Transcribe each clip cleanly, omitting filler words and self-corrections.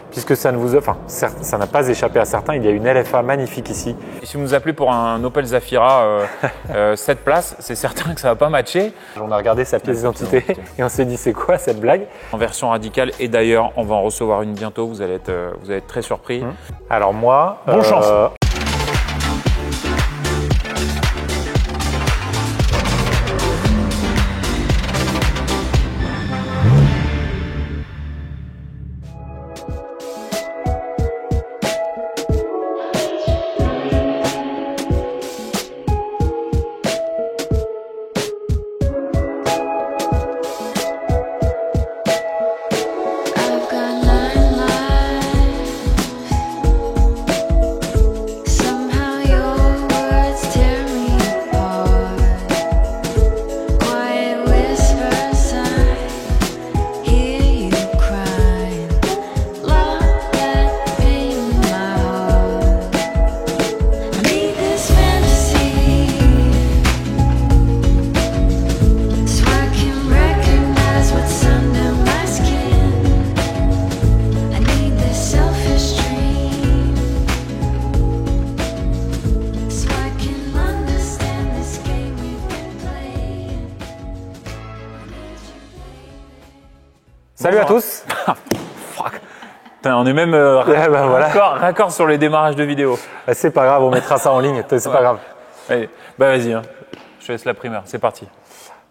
Puisque ça ne vous, enfin, ça n'a pas échappé à certains, il y a une LFA magnifique ici. Et si vous nous appelez pour un Opel Zafira 7 places, c'est certain que ça ne va pas matcher. On a regardé sa pièce d'identité et on s'est dit c'est quoi cette blague? En version radicale, et d'ailleurs, on va en recevoir une bientôt, vous allez être très surpris. Alors moi… Bonne chance. I've got 9 lives. Somehow your words tear me apart. Quiet whispers, I hear you crying. Love that pain in my heart. I need this fantasy, so I can recognize what's under my skin. I need this selfish dream, so I can understand this game we've been playing. I need you, baby. Salut à tous. Putain, on est même voilà. raccord sur les démarrages de vidéos. C'est pas grave, on mettra ça en ligne, c'est pas grave. Allez, bah vas-y, hein. Je te laisse la primeur, c'est parti.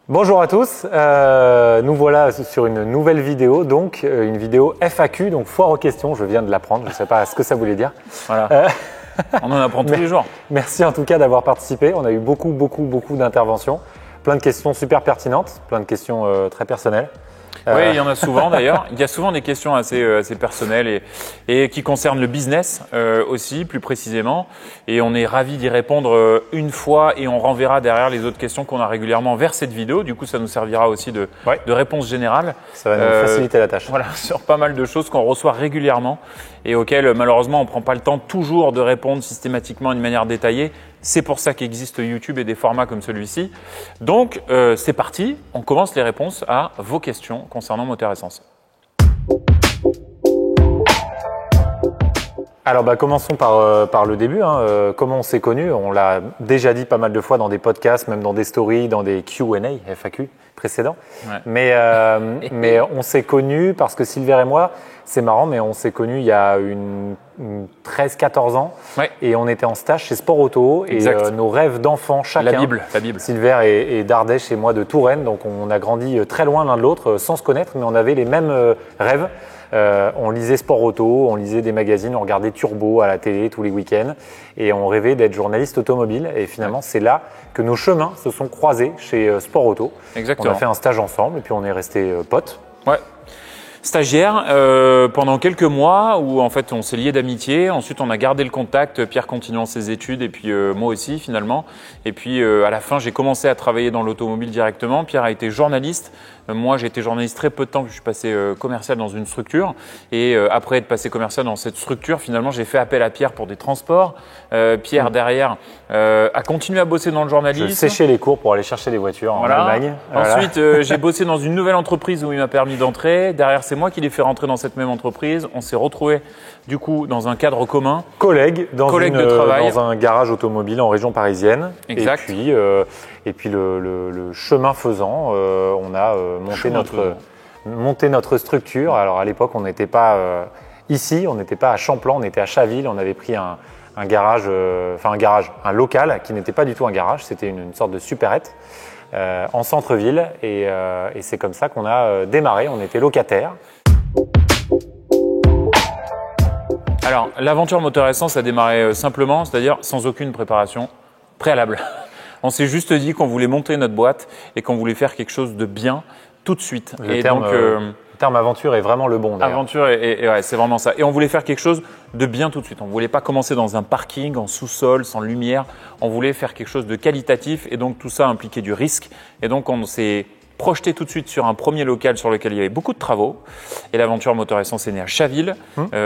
Bonjour à tous, nous voilà sur une nouvelle vidéo, donc une vidéo FAQ, donc foire aux questions, je viens de l'apprendre, je ne sais pas ce que ça voulait dire. Voilà. On en apprend tous les jours. Merci en tout cas d'avoir participé, on a eu beaucoup d'interventions, plein de questions super pertinentes, plein de questions très personnelles. Oui, il y en a souvent d'ailleurs. Il y a souvent des questions assez personnelles et qui concernent le business aussi, plus précisément. Et on est ravis d'y répondre une fois et on renverra derrière les autres questions qu'on a régulièrement vers cette vidéo. Du coup, ça nous servira aussi de réponse générale. Ça va nous faciliter la tâche. Voilà, sur pas mal de choses qu'on reçoit régulièrement et auxquelles malheureusement on ne prend pas le temps toujours de répondre systématiquement d'une manière détaillée. C'est pour ça qu'existe YouTube et des formats comme celui-ci. Donc, c'est parti. On commence les réponses à vos questions concernant Moteur Essence. Alors commençons par le début, hein. Comment on s'est connus? On l'a déjà dit pas mal de fois dans des podcasts, même dans des stories, dans des Q&A, FAQ précédents. Ouais. Mais on s'est connus parce que Silver et moi, c'est marrant, mais on s'est connus il y a une 13-14 ans. Ouais. Et on était en stage chez Sport Auto. Exact. Et nos rêves d'enfants, chacun. La Bible. Silver et d'Ardèche et moi de Touraine. Donc on a grandi très loin l'un de l'autre sans se connaître, mais on avait les mêmes rêves. On lisait Sport Auto, on lisait des magazines, on regardait Turbo à la télé tous les week-ends et on rêvait d'être journaliste automobile. Et finalement, c'est là que nos chemins se sont croisés chez Sport Auto. Exactement. On a fait un stage ensemble et puis on est restés potes. Ouais. Stagiaire pendant quelques mois où en fait on s'est liés d'amitié. Ensuite on a gardé le contact, Pierre continuant ses études et puis moi aussi finalement. Et puis à la fin j'ai commencé à travailler dans l'automobile directement. Pierre a été journaliste. Moi j'ai été journaliste très peu de temps que je suis passé commercial dans une structure. Et après être passé commercial dans cette structure, finalement j'ai fait appel à Pierre pour des transports. Pierre derrière a continué à bosser dans le journalisme. Je séchais les cours pour aller chercher des voitures en Allemagne. Ensuite j'ai bossé dans une nouvelle entreprise où il m'a permis d'entrer. Derrière c'est moi qui l'ai fait rentrer dans cette même entreprise. On s'est retrouvés du coup dans un cadre commun. Collègues de travail. Dans un garage automobile en région parisienne. Exact. Et puis le chemin faisant, on a monté notre structure. Alors à l'époque, on n'était pas ici, on n'était pas à Champlan, on était à Chaville. On avait pris un local qui n'était pas du tout un garage, c'était une sorte de supérette. En centre-ville et c'est comme ça qu'on a démarré, on était locataires. Alors l'aventure Moteur Essence a démarré simplement, c'est-à-dire sans aucune préparation préalable. On s'est juste dit qu'on voulait monter notre boîte et qu'on voulait faire quelque chose de bien tout de suite. Le terme aventure est vraiment le bon d'ailleurs. Aventure, ouais, c'est vraiment ça. Et on voulait faire quelque chose de bien tout de suite. On ne voulait pas commencer dans un parking, en sous-sol, sans lumière. On voulait faire quelque chose de qualitatif et donc tout ça impliquait du risque. Et donc on s'est projeté tout de suite sur un premier local sur lequel il y avait beaucoup de travaux. Et l'aventure Moteur Essence est née à Chaville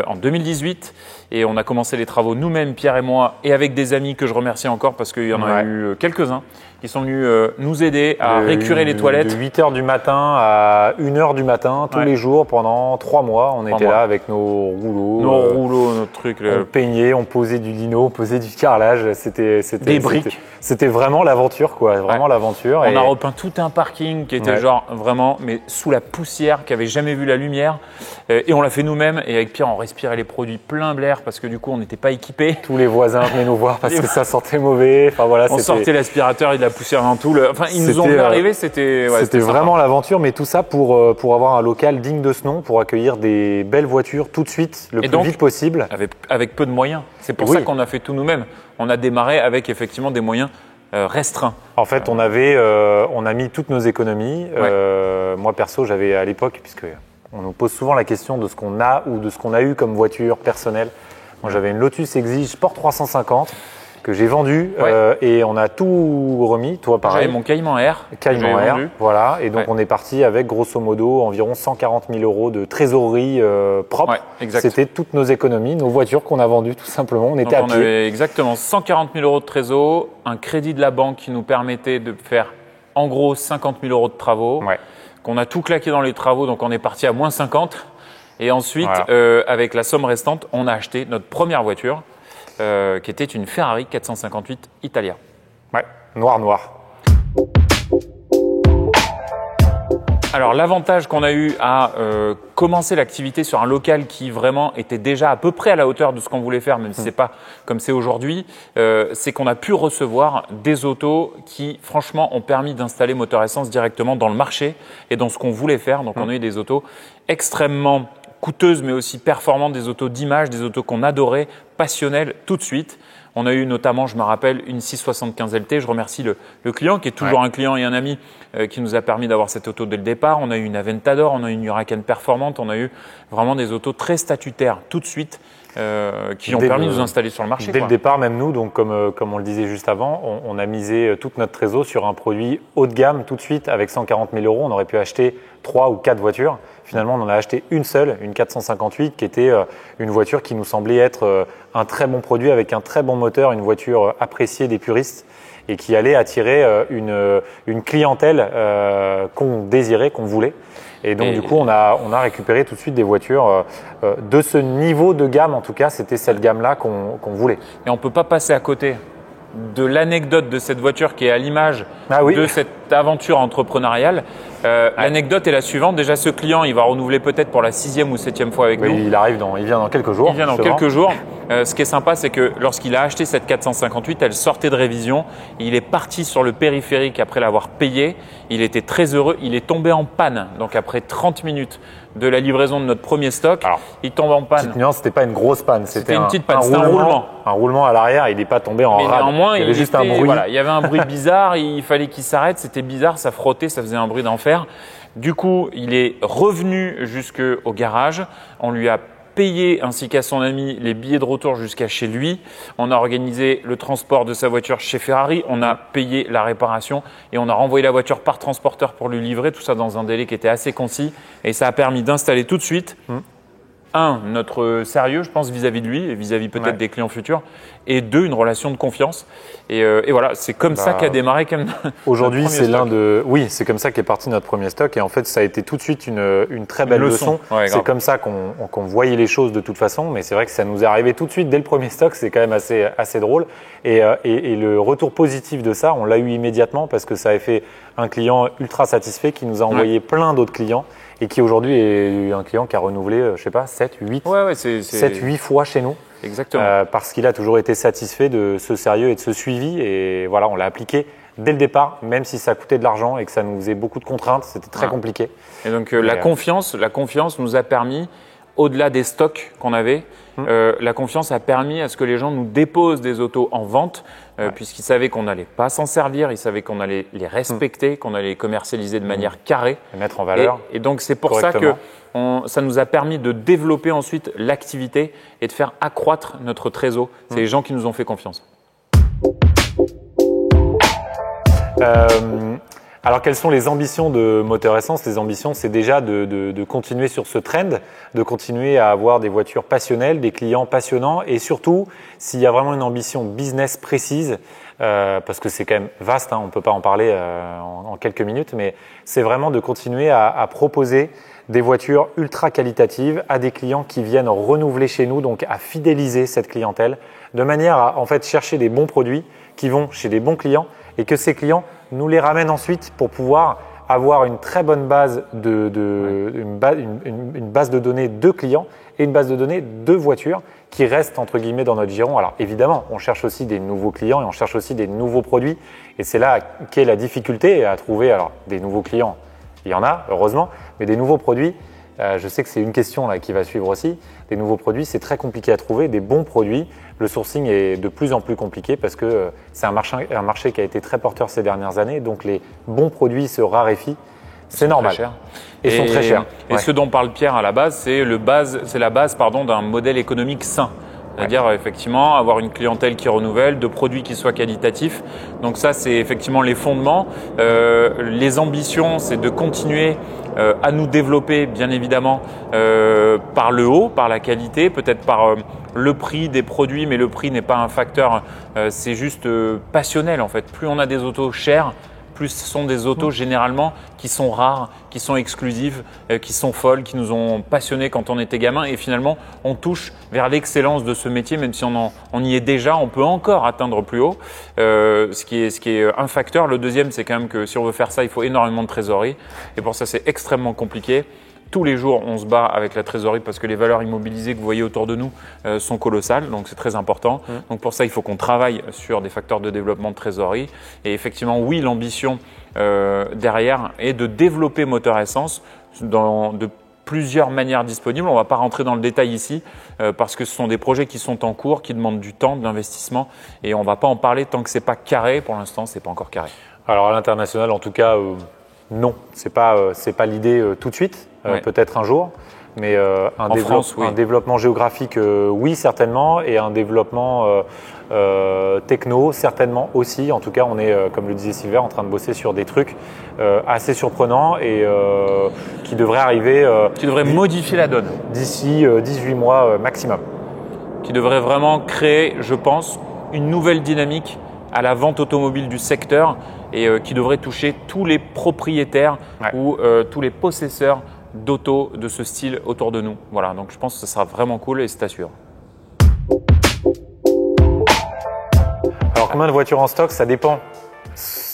en 2018. Et on a commencé les travaux nous-mêmes, Pierre et moi, et avec des amis que je remercie encore parce qu'il y en a eu quelques-uns qui sont venus nous aider à récurer les toilettes. De 8h du matin à 1h du matin, tous les jours, pendant 3 mois. On était là avec nos rouleaux. Nos trucs. On peignait, on posait du lino, on posait du carrelage. Des briques. C'était vraiment l'aventure, quoi. Vraiment l'aventure. On a repeint tout un parking qui était genre vraiment, mais sous la poussière, qui avait jamais vu la lumière. Et on l'a fait nous-mêmes. Et avec Pierre, on respirait les produits plein l'air parce que du coup, on n'était pas équipés. Tous les voisins venaient nous voir parce que ça sentait mauvais. Enfin voilà, on sortait l'aspirateur et de la poussière dans tout. Enfin, ils nous ont vu arriver, c'était vraiment l'aventure, mais tout ça pour avoir un local digne de ce nom, pour accueillir des belles voitures tout de suite, le plus vite possible. Avec peu de moyens. C'est pour ça qu'on a fait tout nous-mêmes. On a démarré avec effectivement des moyens restreints. En fait, on a mis toutes nos économies. Moi perso, j'avais à l'époque, puisque on nous pose souvent la question de ce qu'on a ou de ce qu'on a eu comme voiture personnelle. Moi, j'avais une Lotus Exige Sport 350 que j'ai vendue et on a tout remis. Toi, pareil. J'avais mon Cayman Air. Cayman Air, voilà. Et donc, on est parti avec grosso modo environ 140 000 € de trésorerie propre. Ouais, exact. C'était toutes nos économies, nos voitures qu'on a vendues tout simplement. On était à pied. On avait exactement 140 000 € de trésor, un crédit de la banque qui nous permettait de faire en gros 50 000 € de travaux. Qu'on a tout claqué dans les travaux, donc on est parti à moins 50. Et ensuite, avec la somme restante, on a acheté notre première voiture, qui était une Ferrari 458 Italia. Ouais, noir. Alors l'avantage qu'on a eu à commencer l'activité sur un local qui vraiment était déjà à peu près à la hauteur de ce qu'on voulait faire, même si c'est pas comme c'est aujourd'hui, c'est qu'on a pu recevoir des autos qui franchement ont permis d'installer Moteur Essence directement dans le marché et dans ce qu'on voulait faire. Donc on a eu des autos extrêmement coûteuses mais aussi performantes, des autos d'image, des autos qu'on adorait, passionnelles tout de suite. On a eu notamment, je me rappelle, une 675 LT. Je remercie le client qui est toujours un client et un ami qui nous a permis d'avoir cette auto dès le départ. On a eu une Aventador, on a eu une Huracan performante, on a eu vraiment des autos très statutaires tout de suite qui ont permis de nous installer sur le marché. Dès le départ, même nous, donc comme on le disait juste avant, on a misé toute notre trésor sur un produit haut de gamme tout de suite. Avec 140 000 €, on aurait pu acheter 3 ou 4 voitures. Finalement, on en a acheté une seule, une 458, qui était une voiture qui nous semblait être un très bon produit avec un très bon moteur, une voiture appréciée des puristes et qui allait attirer une clientèle qu'on désirait, qu'on voulait. Et donc, du coup, on a récupéré tout de suite des voitures de ce niveau de gamme. En tout cas, c'était cette gamme-là qu'on voulait. Et on ne peut pas passer à côté de l'anecdote de cette voiture qui est à l'image de cette aventure entrepreneuriale. L'anecdote est la suivante. Déjà, ce client, il va renouveler peut-être pour la 6e ou 7e fois avec nous. Il vient dans quelques jours. Il vient dans quelques jours. Ce qui est sympa, c'est que lorsqu'il a acheté cette 458, elle sortait de révision. Il est parti sur le périphérique après l'avoir payé. Il était très heureux. Il est tombé en panne. Donc, après 30 minutes de la livraison de notre premier stock, il tombe en panne. Petite nuance, c'était pas une grosse panne. C'était une petite panne. C'était un roulement. Un roulement à l'arrière. Il n'est pas tombé en rade. Néanmoins, il y avait juste un bruit. Voilà, il y avait un bruit bizarre. Il fallait qu'il s'arrête. C'était bizarre. Ça frottait. Ça faisait un bruit d'enfer. Du coup, il est revenu jusqu'au garage. On lui a payé, ainsi qu'à son ami, les billets de retour jusqu'à chez lui. On a organisé le transport de sa voiture chez Ferrari. On a payé la réparation et on a renvoyé la voiture par transporteur pour lui livrer. Tout ça dans un délai qui était assez concis. Et ça a permis d'installer tout de suite, notre sérieux, je pense, vis-à-vis de lui et vis-à-vis peut-être des clients futurs. Et 2, une relation de confiance. Et voilà, c'est comme ça qu'a démarré quand même. Aujourd'hui, c'est comme ça qu'est parti notre premier stock. Et en fait, ça a été tout de suite une très belle leçon. Ouais, c'est comme ça qu'on voyait les choses de toute façon. Mais c'est vrai que ça nous est arrivé tout de suite dès le premier stock. C'est quand même assez drôle. Et le retour positif de ça, on l'a eu immédiatement parce que ça a fait un client ultra satisfait qui nous a envoyé plein d'autres clients. Et qui aujourd'hui est un client qui a renouvelé, je sais pas, 7, 8 fois chez nous. Exactement. Parce qu'il a toujours été satisfait de ce sérieux et de ce suivi. Et voilà, on l'a appliqué dès le départ, même si ça coûtait de l'argent et que ça nous faisait beaucoup de contraintes. C'était très compliqué. Et donc la confiance nous a permis, au-delà des stocks qu'on avait, la confiance a permis à ce que les gens nous déposent des autos en vente, puisqu'ils savaient qu'on n'allait pas s'en servir, ils savaient qu'on allait les respecter, qu'on allait les commercialiser de manière carrée. Et mettre en valeur. Et donc c'est pour ça que ça nous a permis de développer ensuite l'activité et de faire accroître notre trésor. C'est les gens qui nous ont fait confiance. Alors, quelles sont les ambitions de Moteur Essence? Les ambitions, c'est déjà de continuer sur ce trend, de continuer à avoir des voitures passionnelles, des clients passionnants et surtout, s'il y a vraiment une ambition business précise, parce que c'est quand même vaste, hein, on ne peut pas en parler en quelques minutes, mais c'est vraiment de continuer à proposer des voitures ultra qualitatives à des clients qui viennent renouveler chez nous, donc à fidéliser cette clientèle, de manière à en fait chercher des bons produits qui vont chez des bons clients et que ces clients nous les ramènent ensuite pour pouvoir avoir une très bonne base une base de données de clients et une base de données de voitures qui restent entre guillemets dans notre giron. Alors évidemment, on cherche aussi des nouveaux clients et on cherche aussi des nouveaux produits et c'est là qu'est la difficulté à trouver alors des nouveaux clients. Il y en a, heureusement, mais des nouveaux produits, je sais que c'est une question là, qui va suivre aussi. Des nouveaux produits, c'est très compliqué à trouver. Des bons produits, le sourcing est de plus en plus compliqué parce que c'est un marché qui a été très porteur ces dernières années. Donc les bons produits se raréfient. C'est normal. Et sont très chers. Et ce dont parle Pierre à la base, c'est la base d'un modèle économique sain. C'est-à-dire effectivement avoir une clientèle qui renouvelle, de produits qui soient qualitatifs. Donc ça, c'est effectivement les fondements. Les ambitions, c'est de continuer à nous développer, bien évidemment, par le haut, par la qualité, peut-être par le prix des produits, mais le prix n'est pas un facteur, c'est juste passionnel en fait. Plus on a des autos chères, plus ce sont des autos généralement qui sont rares, qui sont exclusives, qui sont folles, qui nous ont passionnés quand on était gamin. Et finalement, on touche vers l'excellence de ce métier, même si on y est déjà, on peut encore atteindre plus haut. Ce qui est un facteur. Le deuxième, c'est quand même que si on veut faire ça, il faut énormément de trésorerie. Et pour ça, c'est extrêmement compliqué. Tous les jours, on se bat avec la trésorerie parce que les valeurs immobilisées que vous voyez autour de nous sont colossales, donc c'est très important. Donc pour ça, il faut qu'on travaille sur des facteurs de développement de trésorerie. Et effectivement, oui, l'ambition derrière est de développer Moteur Essence de plusieurs manières disponibles. On ne va pas rentrer dans le détail ici parce que ce sont des projets qui sont en cours, qui demandent du temps, de l'investissement et on ne va pas en parler tant que ce n'est pas carré. Pour l'instant, ce n'est pas encore carré. Alors à l'international, en tout cas, non, c'est pas l'idée tout de suite. Peut-être un jour, mais un développement géographique, oui, certainement, et un développement techno, certainement aussi. En tout cas, on est, comme le disait Silver, en train de bosser sur des trucs assez surprenants et qui devraient arriver. Qui devraient modifier la donne. D'ici 18 mois maximum. Qui devraient vraiment créer, je pense, une nouvelle dynamique à la vente automobile du secteur et qui devrait toucher tous les propriétaires ou tous les possesseurs d'auto de ce style autour de nous. Voilà, donc je pense que ce sera vraiment cool et c'est à suivre. Alors combien de voitures en stock? Ça dépend.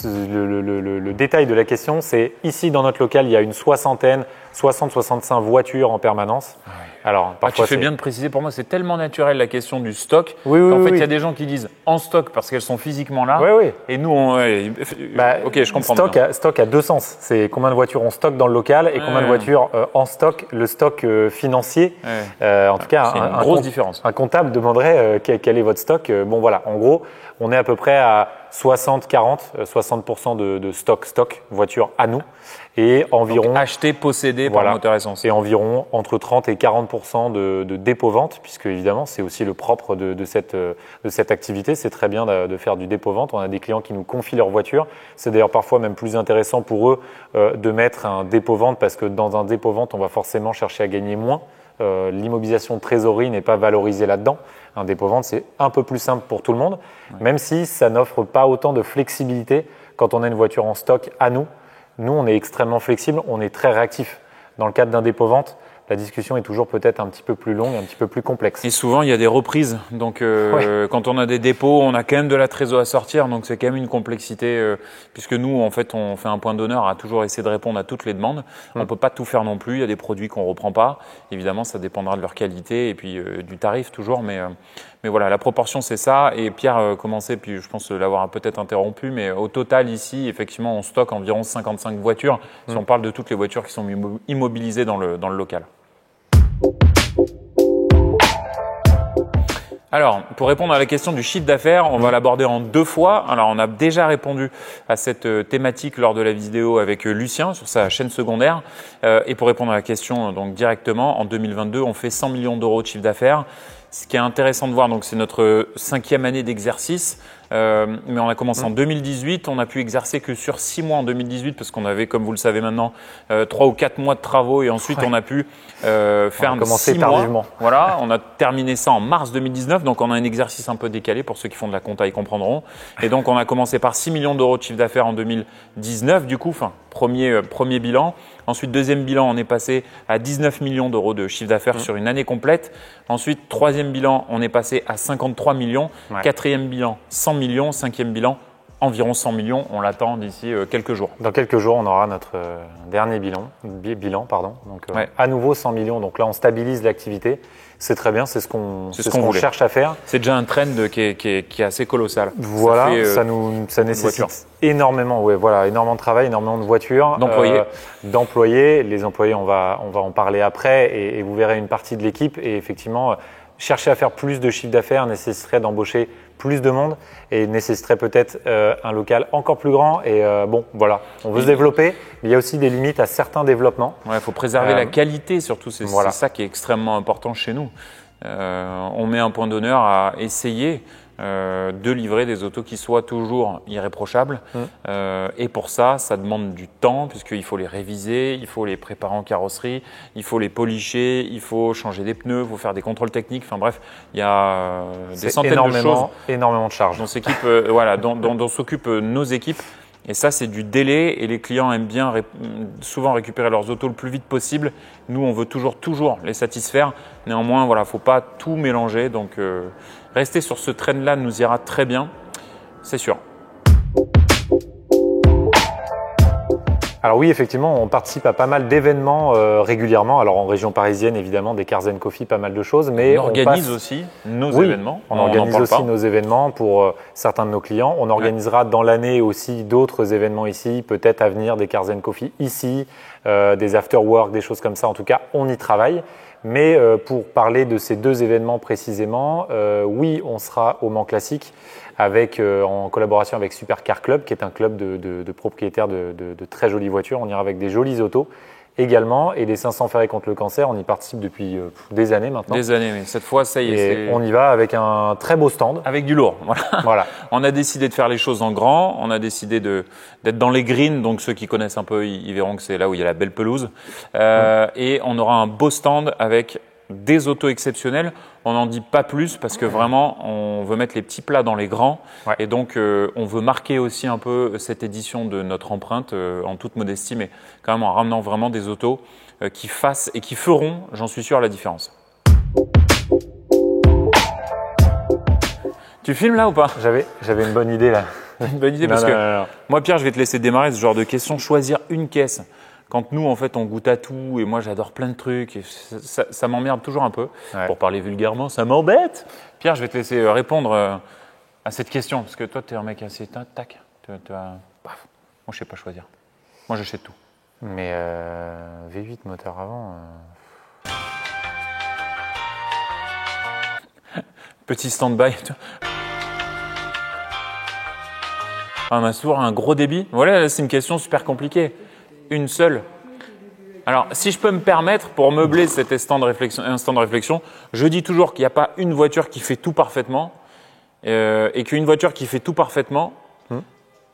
Le détail de la question, c'est ici dans notre local, il y a une 60-65 voitures en permanence. Alors, tu fais bien de préciser, pour moi c'est tellement naturel la question du stock. Oui, en fait, il y a des gens qui disent en stock parce qu'elles sont physiquement là. Et nous, ok, je comprends. Stock a deux sens. C'est combien de voitures on stocke dans le local et combien de voitures en stock. Le stock financier, en tout cas, c'est une grosse différence. Un comptable demanderait quel est votre stock. Bon voilà, en gros, on est à peu près à 60% de stock voitures à nous et environ donc, acheté, possédé par Moteur Essence. Et environ entre 30 et 40% de dépôt-vente, puisque évidemment c'est aussi le propre de cette activité. C'est très bien de faire du dépôt-vente. On a des clients qui nous confient leur voiture. C'est d'ailleurs parfois même plus intéressant pour eux de mettre un dépôt-vente parce que dans un dépôt-vente, on va forcément chercher à gagner moins. L'immobilisation de trésorerie n'est pas valorisée là-dedans. Un dépôt-vente, c'est un peu plus simple pour tout le monde, même si ça n'offre pas autant de flexibilité quand on a une voiture en stock à nous. Nous, on est extrêmement flexible, on est très réactif. Dans le cadre d'un dépôt-vente, la discussion est toujours peut-être un petit peu plus longue, un petit peu plus complexe. Et souvent, il y a des reprises. Donc, quand on a des dépôts, on a quand même de la trésorerie à sortir. Donc, c'est quand même une complexité puisque nous, en fait, on fait un point d'honneur à toujours essayer de répondre à toutes les demandes. On peut pas tout faire non plus. Il y a des produits qu'on reprend pas. Évidemment, ça dépendra de leur qualité et puis du tarif toujours. Mais voilà, la proportion, c'est ça. Et Pierre commençait, puis je pense l'avoir peut-être interrompu, mais au total, ici, effectivement, on stocke environ 55 voitures. Si on parle de toutes les voitures qui sont immobilisées dans le local. Alors, pour répondre à la question du chiffre d'affaires, on va l'aborder en deux fois. Alors, on a déjà répondu à cette thématique lors de la vidéo avec Lucien sur sa chaîne secondaire. Et pour répondre à la question donc directement, en 2022, on fait 100 millions d'euros de chiffre d'affaires. ce qui est intéressant de voir, donc c'est notre 5e année d'exercice. Mais on a commencé en 2018, on a pu exercer que sur 6 mois en 2018 parce qu'on avait, comme vous le savez maintenant, 3 ou 4 mois de travaux et ensuite on a pu faire 6 mois. Voilà, on a terminé ça en mars 2019, donc on a un exercice un peu décalé pour ceux qui font de la compta, ils comprendront. Et donc on a commencé par 6 millions d'euros de chiffre d'affaires en 2019, du coup, premier bilan. Ensuite, deuxième bilan, on est passé à 19 millions d'euros de chiffre d'affaires sur une année complète. Ensuite, troisième bilan, on est passé à 53 millions. Quatrième bilan, 100 millions. Cinquième bilan, environ 100 millions. On l'attend d'ici quelques jours. Dans quelques jours, on aura notre dernier bilan. Donc, à nouveau 100 millions. Donc là, on stabilise l'activité. C'est très bien, c'est ce qu'on cherche à faire. C'est déjà un trend qui est assez colossal. Voilà, ça nécessite énormément de travail, énormément de voitures, d'employés. Les employés, on va en parler après et vous verrez une partie de l'équipe. Et effectivement, chercher à faire plus de chiffre d'affaires nécessiterait d'embaucher plus de monde et nécessiterait peut-être un local encore plus grand. Et voilà, on veut se développer, mais il y a aussi des limites à certains développements. Il faut préserver la qualité surtout, c'est ça qui est extrêmement important chez nous. On met un point d'honneur à essayer de livrer des autos qui soient toujours irréprochables. Et pour ça, ça demande du temps puisqu'il faut les réviser, il faut les préparer en carrosserie, il faut les policher, il faut changer des pneus, il faut faire des contrôles techniques. Enfin bref, il y a des centaines de choses. Énormément de charges. Dont s'occupent nos équipes. Et ça, c'est du délai et les clients aiment bien souvent récupérer leurs autos le plus vite possible. Nous, on veut toujours les satisfaire. Néanmoins, il ne faut pas tout mélanger. Donc, rester sur ce trend-là nous ira très bien, c'est sûr. Alors oui, effectivement, on participe à pas mal d'événements régulièrement. Alors en région parisienne, évidemment, des Cars & Coffee, pas mal de choses. Mais on organise aussi nos événements. On organise aussi nos événements pour certains de nos clients. On organisera dans l'année aussi d'autres événements ici, peut-être à venir des Cars & Coffee ici, des after-work, des choses comme ça. En tout cas, on y travaille. Mais pour parler de ces deux événements précisément, oui, on sera au Mans Classique en collaboration avec Super Car Club, qui est un club de propriétaires de très jolies voitures. On ira avec des jolies autos également. Et les 500 ferrés contre le cancer, on y participe depuis des années maintenant. Des années, mais cette fois, ça y est. Et on y va avec un très beau stand. Avec du lourd, voilà. On a décidé de faire les choses en grand. On a décidé d'être dans les greens. Donc ceux qui connaissent un peu, ils verront que c'est là où il y a la belle pelouse. Et on aura un beau stand avec des autos exceptionnelles. On n'en dit pas plus parce que vraiment, on veut mettre les petits plats dans les grands. Et donc, on veut marquer aussi un peu cette édition de notre empreinte en toute modestie, mais quand même en ramenant vraiment des autos qui fassent et qui feront, j'en suis sûr, la différence. Tu filmes là ou pas? J'avais une bonne idée là. Une bonne idée parce que moi, Pierre, je vais te laisser démarrer ce genre de questions. Choisir une caisse. Quand nous, en fait, on goûte à tout et moi, j'adore plein de trucs et ça m'emmerde toujours un peu. Pour parler vulgairement, ça m'embête. Pierre, je vais te laisser répondre à cette question parce que toi, tu es un mec assez tac. Moi, je ne sais pas choisir. Moi, j'achète tout. Mais V8 moteur avant… Petit stand-by. Un sourd, un gros débit. Voilà, c'est une question super compliquée. Une seule. Alors, si je peux me permettre, pour meubler cet instant de réflexion, je dis toujours qu'il n'y a pas une voiture qui fait tout parfaitement et qu'une voiture qui fait tout parfaitement,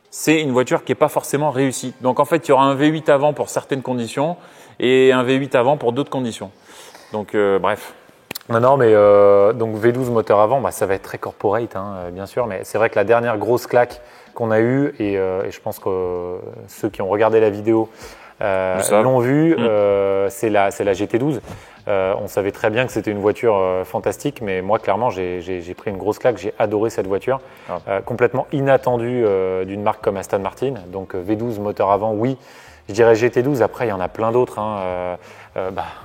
c'est une voiture qui n'est pas forcément réussie. Donc, en fait, il y aura un V8 avant pour certaines conditions et un V8 avant pour d'autres conditions. Donc, bref. Non, mais donc V12 moteur avant, ça va être très corporate, bien sûr. Mais c'est vrai que la dernière grosse claque qu'on a eue, et je pense que ceux qui ont regardé la vidéo l'ont vu, c'est la GT12. On savait très bien que c'était une voiture fantastique, mais moi, clairement, j'ai pris une grosse claque. J'ai adoré cette voiture, complètement inattendue d'une marque comme Aston Martin. Donc V12 moteur avant, oui. Je dirais GT12. Après, il y en a plein d'autres.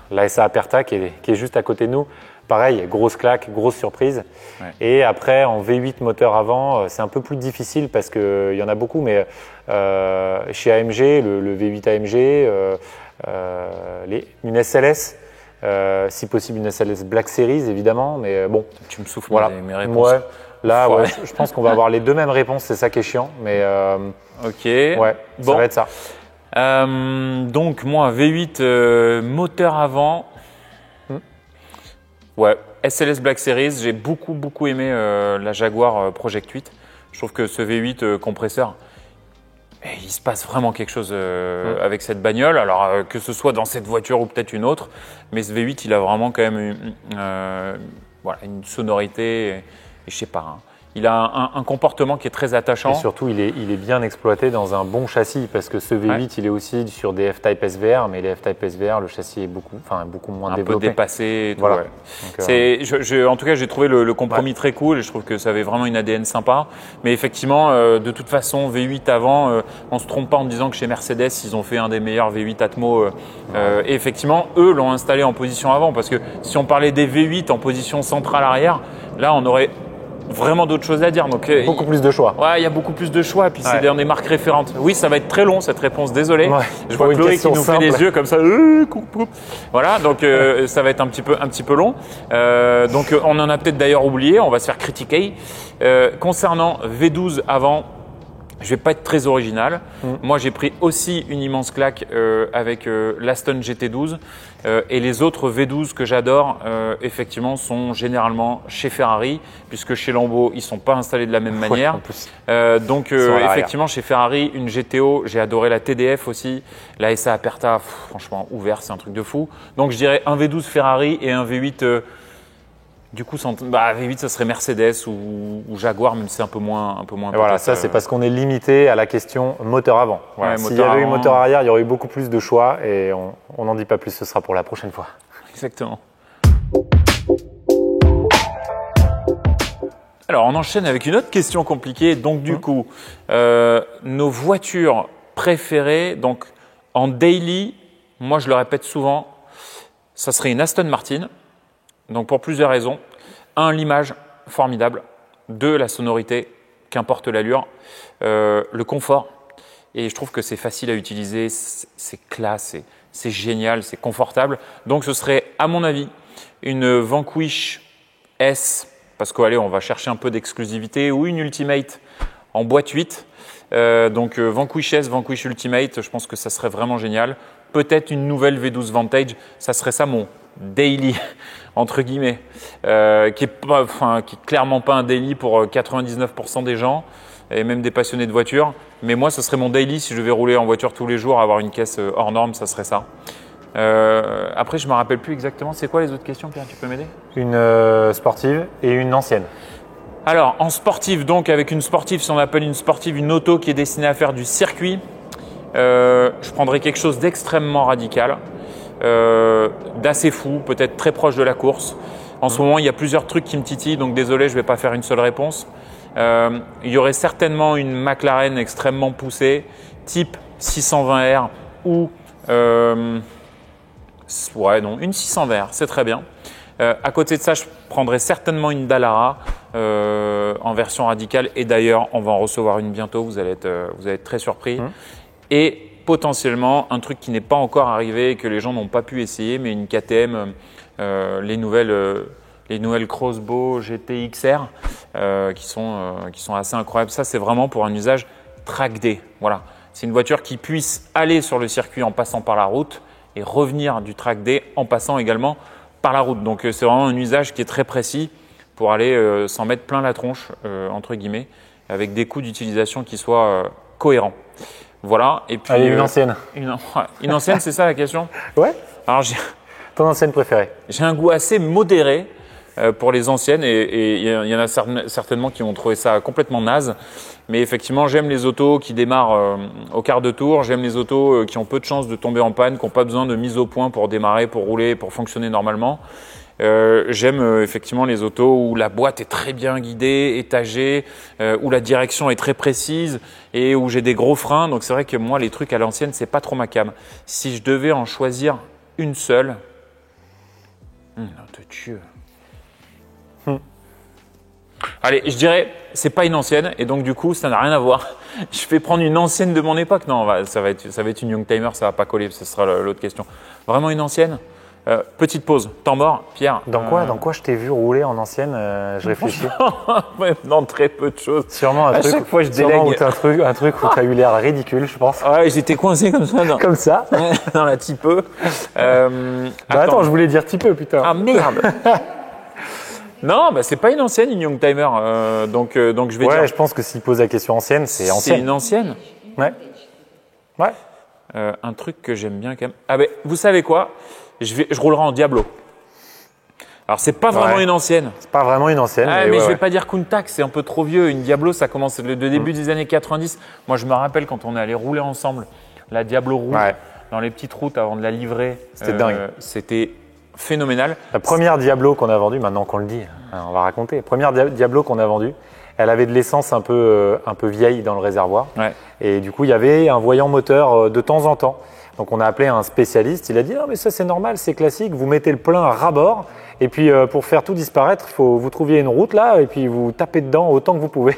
La SA Aperta qui est juste à côté de nous. Pareil, grosse claque, grosse surprise. Et après, en V8 moteur avant, c'est un peu plus difficile parce qu'il y en a beaucoup, mais chez AMG, le V8 AMG, une SLS, si possible une SLS Black Series, évidemment, mais bon. Tu me souffles mes réponses. Je pense qu'on va avoir les deux mêmes réponses, c'est ça qui est chiant, mais ok. Ça va être ça. Donc moi, V8 moteur avant. SLS Black Series, j'ai beaucoup aimé la Jaguar Project 8. Je trouve que ce V8 compresseur, il se passe vraiment quelque chose avec cette bagnole. Alors que ce soit dans cette voiture ou peut-être une autre, mais ce V8, il a vraiment quand même une sonorité. Et je sais pas. Il a un comportement qui est très attachant. Et surtout, il est bien exploité dans un bon châssis parce que ce V8, il est aussi sur des F-Type SVR, mais les F-Type SVR, le châssis est beaucoup moins développé. Un peu dépassé. Et tout, voilà. Ouais. Donc, en tout cas, j'ai trouvé le compromis très cool et je trouve que ça avait vraiment une ADN sympa. Mais effectivement, de toute façon, V8 avant, on se trompe pas en disant que chez Mercedes, ils ont fait un des meilleurs V8 Atmo. Et effectivement, eux l'ont installé en position avant parce que si on parlait des V8 en position centrale arrière, là, on aurait vraiment d'autres choses à dire. Donc, beaucoup plus de choix. Ouais, il y a beaucoup plus de choix. Et puis, c'est dans des marques référentes. Oui, ça va être très long, cette réponse. Désolé. Ouais, je vois Chloé qui nous fait les yeux comme ça. Voilà, donc ça va être un petit peu long. Donc, on en a peut-être d'ailleurs oublié. On va se faire critiquer. Concernant V12 avant, je vais pas être très original. Moi, j'ai pris aussi une immense claque avec l'Aston GT12 et les autres V12 que j'adore, effectivement, sont généralement chez Ferrari, puisque chez Lambeau, ils sont pas installés de la même manière. En plus. Donc, effectivement, chez Ferrari, une GTO, j'ai adoré la TDF aussi, la SA Aperta, franchement, ouvert, c'est un truc de fou. Donc, je dirais un V12 Ferrari et un V8. Du coup, V8, ça serait Mercedes ou Jaguar, même si c'est un peu moins. Voilà, ça c'est parce qu'on est limité à la question moteur avant. Voilà. Ouais, S'il y avait eu moteur arrière, il y aurait eu beaucoup plus de choix et on n'en dit pas plus, ce sera pour la prochaine fois. Exactement. Alors, on enchaîne avec une autre question compliquée. Donc, du coup, nos voitures préférées, donc en daily, moi je le répète souvent, ça serait une Aston Martin. Donc pour plusieurs raisons. 1, l'image, formidable. 2, la sonorité, qu'importe l'allure. Le confort. Et je trouve que c'est facile à utiliser, c'est classe, c'est génial, c'est confortable. Donc ce serait, à mon avis, une Vanquish S, parce qu'allez, on va chercher un peu d'exclusivité, ou une Ultimate en boîte 8. Donc Vanquish S, Vanquish Ultimate, je pense que ça serait vraiment génial. Peut-être une nouvelle V12 Vantage, ça serait ça mon daily entre guillemets, qui est clairement pas un daily pour 99% des gens et même des passionnés de voitures. Mais moi, ce serait mon daily si je devais rouler en voiture tous les jours, avoir une caisse hors norme, ça serait ça. Après, je me rappelle plus exactement. C'est quoi les autres questions, Pierre? Tu peux m'aider? Une sportive et une ancienne. Alors, en sportive, donc avec une sportive, si on appelle une sportive une auto qui est destinée à faire du circuit, je prendrais quelque chose d'extrêmement radical. D'assez fou, peut-être très proche de la course. En ce moment, il y a plusieurs trucs qui me titillent, donc désolé, je ne vais pas faire une seule réponse. Il y aurait certainement une McLaren extrêmement poussée, type 620R ou une 620R, c'est très bien. À côté de ça, je prendrais certainement une Dallara en version radicale. Et d'ailleurs, on va en recevoir une bientôt, vous allez être très surpris. Et potentiellement un truc qui n'est pas encore arrivé et que les gens n'ont pas pu essayer, mais une KTM, les nouvelles Crossbow GT XR qui sont assez incroyables. Ça, c'est vraiment pour un usage track day. Voilà. C'est une voiture qui puisse aller sur le circuit en passant par la route et revenir du track day en passant également par la route. Donc, c'est vraiment un usage qui est très précis pour aller s'en mettre plein la tronche, entre guillemets, avec des coûts d'utilisation qui soient cohérents. Voilà. Et puis, allez, une ancienne. Une ancienne, c'est ça la question? Ouais. Alors, ton ancienne préférée? J'ai un goût assez modéré pour les anciennes et il y en a certainement qui ont trouvé ça complètement naze. Mais effectivement, j'aime les autos qui démarrent au quart de tour. J'aime les autos qui ont peu de chances de tomber en panne, qui n'ont pas besoin de mise au point pour démarrer, pour rouler, pour fonctionner normalement. J'aime effectivement les autos où la boîte est très bien guidée, étagée, où la direction est très précise et où j'ai des gros freins. Donc c'est vrai que moi, les trucs à l'ancienne, c'est pas trop ma came. Si je devais en choisir une seule, de Dieu. Allez, je dirais, c'est pas une ancienne et donc du coup, ça n'a rien à voir. Je vais prendre une ancienne de mon époque. Non, ça va être une Youngtimer, ça va pas coller. Ce sera l'autre question. Vraiment une ancienne. Petite pause, temps mort, Pierre. Dans quoi je t'ai vu rouler en ancienne? Je réfléchis. Dans très peu de choses. Sûrement un truc. Chaque fois, je sûrement délègue. un truc où tu as eu l'air ridicule, je pense. Ouais, j'étais coincé comme ça. Comme ça. Dans la type E. Attends, je voulais dire petit peu, putain. Ah merde. Non, bah, c'est pas une ancienne, une Youngtimer. Donc je vais Ouais, dire. je pense que s'il pose la question ancienne, c'est ancienne. C'est une ancienne. Ouais. Ouais. Un truc que j'aime bien quand même. Ah ben, vous savez quoi? Je roulerai en Diablo. Alors c'est pas vraiment Ouais. une ancienne. C'est pas vraiment une ancienne. Ah, mais ouais, je vais ouais. pas dire Countach, c'est un peu trop vieux. Une Diablo, ça commence le début des années 90. Moi, je me rappelle quand on est allé rouler ensemble la Diablo rouge Ouais. dans les petites routes avant de la livrer. C'était dingue. C'était phénoménal. La première Diablo qu'on a vendue, maintenant qu'on le dit, hein, on va raconter. La première Diablo qu'on a vendue, elle avait de l'essence un peu vieille dans le réservoir. Ouais. Et du coup, il y avait un voyant moteur de temps en temps. Donc, on a appelé un spécialiste. Il a dit « Non, mais ça, c'est normal, c'est classique. Vous mettez le plein à ras-bord. Et puis, pour faire tout disparaître, il faut vous trouviez une route là. Et puis, vous tapez dedans autant que vous pouvez. »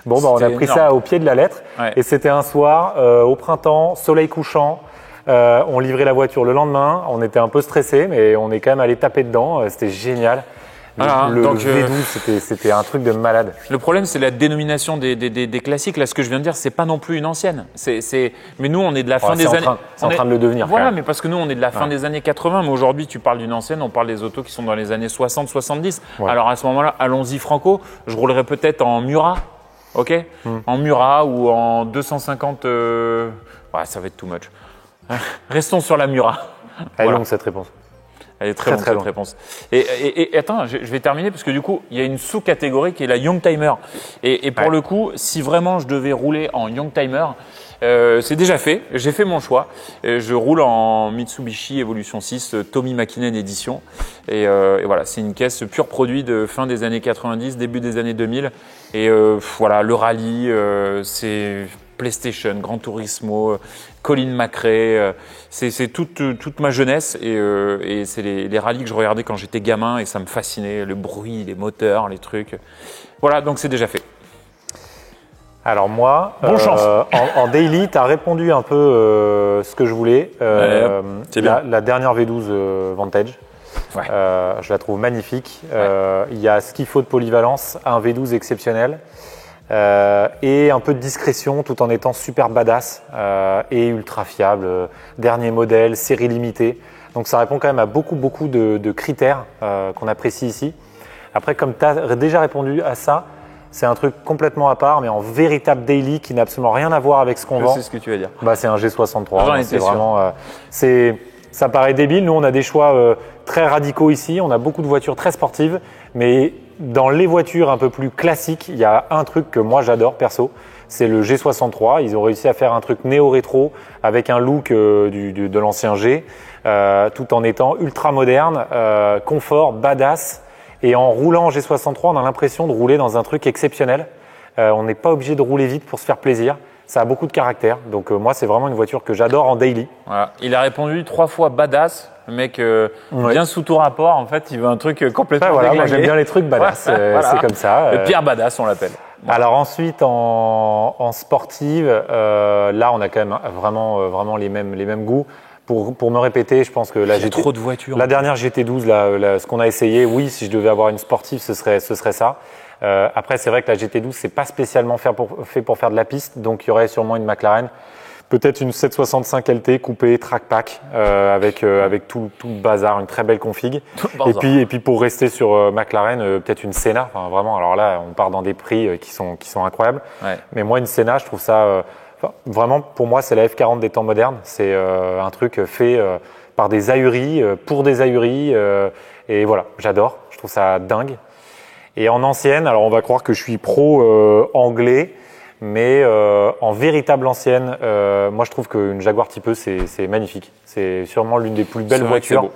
Bon, bah, on a C'était pris énorme. ça au pied de la lettre. Ouais. Et c'était un soir, au printemps, soleil couchant. On livrait la voiture le lendemain. On était un peu stressé, mais on est quand même allé taper dedans. C'était génial. Voilà, Le donc, V12, c'était un truc de malade. Le problème, c'est la dénomination des classiques. Là, ce que je viens de dire, c'est pas non plus une ancienne. Mais nous, on est de la fin Ouais, des années. c'est en train de le devenir. Voilà, quand même. mais parce que nous, on est de la fin des années 80. Mais aujourd'hui, tu parles d'une ancienne, on parle des autos qui sont dans les années 60-70. Ouais. Alors à ce moment-là, allons-y franco. Je roulerai peut-être en Murat, ok, en Murat ou en 250. Ouais, ça va être too much. Restons sur la Murat. Elle est Voilà. longue cette réponse. Elle est très Très, longue très cette longue. réponse. Et attends, je vais terminer parce que du coup, il y a une sous-catégorie qui est la Youngtimer. Et pour Ouais. le coup, si vraiment je devais rouler en Youngtimer, c'est déjà fait. J'ai fait mon choix. Je roule en Mitsubishi Evolution 6 Tommy Mäkinen Edition. Et voilà, c'est une caisse pur produit de fin des années 90, début des années 2000. Et voilà, le rallye, c'est PlayStation, Gran Turismo, Colin McRae, c'est toute ma jeunesse et c'est les rallyes que je regardais quand j'étais gamin et ça me fascinait, le bruit, les moteurs, les trucs. Voilà, donc c'est déjà fait. Alors moi, Bonne chance. en daily, tu as répondu un peu ce que je voulais. c'est bien. La dernière V12 Vantage, Ouais. je la trouve magnifique. Il y a ce qu'il faut de polyvalence, un V12 exceptionnel et un peu de discrétion tout en étant super badass et ultra fiable. Dernier modèle, série limitée. Donc ça répond quand même à beaucoup de critères qu'on apprécie ici. Après, comme tu as déjà répondu à ça, c'est un truc complètement à part, mais en véritable daily qui n'a absolument rien à voir avec ce qu'on Je vend. sais ce que tu vas dire. Bah, c'est un G63. J'en Donc étais c'est sûr. vraiment, ça paraît débile. Nous, on a des choix très radicaux ici. On a beaucoup de voitures très sportives, mais dans les voitures un peu plus classiques, il y a un truc que moi j'adore perso. C'est le G63. Ils ont réussi à faire un truc néo-rétro avec un look de l'ancien G, tout en étant ultra moderne, confort, badass. Et en roulant en G63, on a l'impression de rouler dans un truc exceptionnel. On n'est pas obligé de rouler vite pour se faire plaisir. Ça a beaucoup de caractère. Donc moi, c'est vraiment une voiture que j'adore en daily. Voilà. Il a répondu 3 fois badass. Le mec, Ouais. bien sous tout rapport, en fait, il veut un truc complètement Enfin, voilà, moi déglingué. j'aime bien les trucs badass. Ouais, voilà. C'est comme ça. Le Pierre Badass, on l'appelle. Alors ensuite, en sportive, là, on a quand même vraiment les mêmes goûts. Pour me répéter, je pense que la Il y a trop de voitures. La dernière GT12, ce qu'on a essayé, oui, si je devais avoir une sportive, ce serait ça. Après, c'est vrai que la GT12, c'est pas spécialement fait pour faire de la piste, donc il y aurait sûrement une McLaren, peut-être une 765 LT coupée track pack avec tout le bazar, une très belle config. Tout le bazar. Et puis pour rester sur McLaren, peut-être une Senna. Enfin, vraiment, alors là, on part dans des prix qui sont incroyables. Ouais. Mais moi, une Senna, je trouve ça vraiment, pour moi, c'est la F40 des temps modernes. C'est un truc fait par des ahuris, pour des ahuris. Et voilà, j'adore. Je trouve ça dingue. Et en ancienne, alors on va croire que je suis pro anglais, mais en véritable ancienne, moi je trouve qu'une Jaguar Type E, c'est magnifique. C'est sûrement l'une des plus belles C'est vrai que c'est voitures. beau.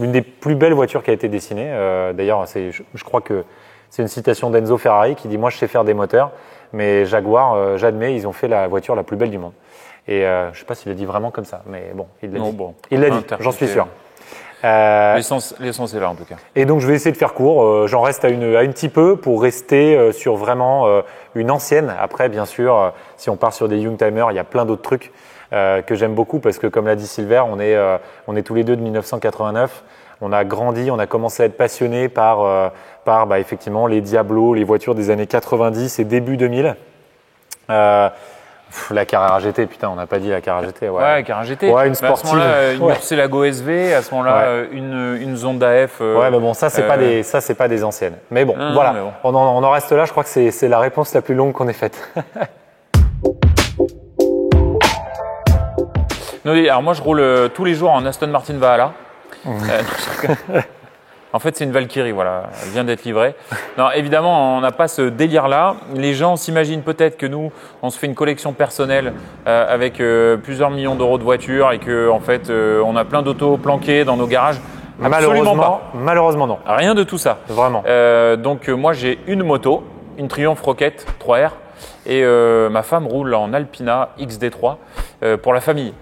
L'une des plus belles voitures qui a été dessinée. D'ailleurs, je crois que c'est une citation d'Enzo Ferrari qui dit « Moi, je sais faire des moteurs, mais Jaguar, j'admets, ils ont fait la voiture la plus belle du monde. » Et je ne sais pas s'il l'a dit vraiment comme ça, mais bon, il l'a Non, dit. bon, Il l'a dit, interprété. j'en suis sûr. L'essence est là, en tout cas. Et donc, je vais essayer de faire court. J'en reste à une petit peu pour rester sur vraiment une ancienne. Après, bien sûr, si on part sur des Youngtimer, il y a plein d'autres trucs que j'aime beaucoup parce que, comme l'a dit Silver, on est tous les deux de 1989. On a grandi, on a commencé à être passionné par effectivement les Diablo, les voitures des années 90 et début 2000. La Carrera GT, putain, on n'a pas dit la Carrera GT. Ouais, Carrera GT. Ouais, une Mais à ce sportive. moment-là, une Ouais. Murcielago SV, à ce moment-là, Ouais. une Zonda F. Ouais, mais bon, ça, c'est pas des anciennes. Mais bon, Non, voilà. mais bon. On en reste là. Je crois que c'est la réponse la plus longue qu'on ait faite. Non, alors moi, je roule tous les jours en Aston Martin Valhalla. Non, je rigole. En fait, c'est une Valkyrie, voilà. Elle vient d'être livrée. Non, évidemment, on n'a pas ce délire-là. Les gens s'imaginent peut-être que nous, on se fait une collection personnelle avec plusieurs millions d'euros de voitures et que, en fait, on a plein d'autos planquées dans nos garages. Absolument pas. Malheureusement, non. Rien de tout ça. Vraiment. Donc, moi, j'ai une moto, une Triumph Rocket 3R. Et ma femme roule en Alpina XD3 pour la famille.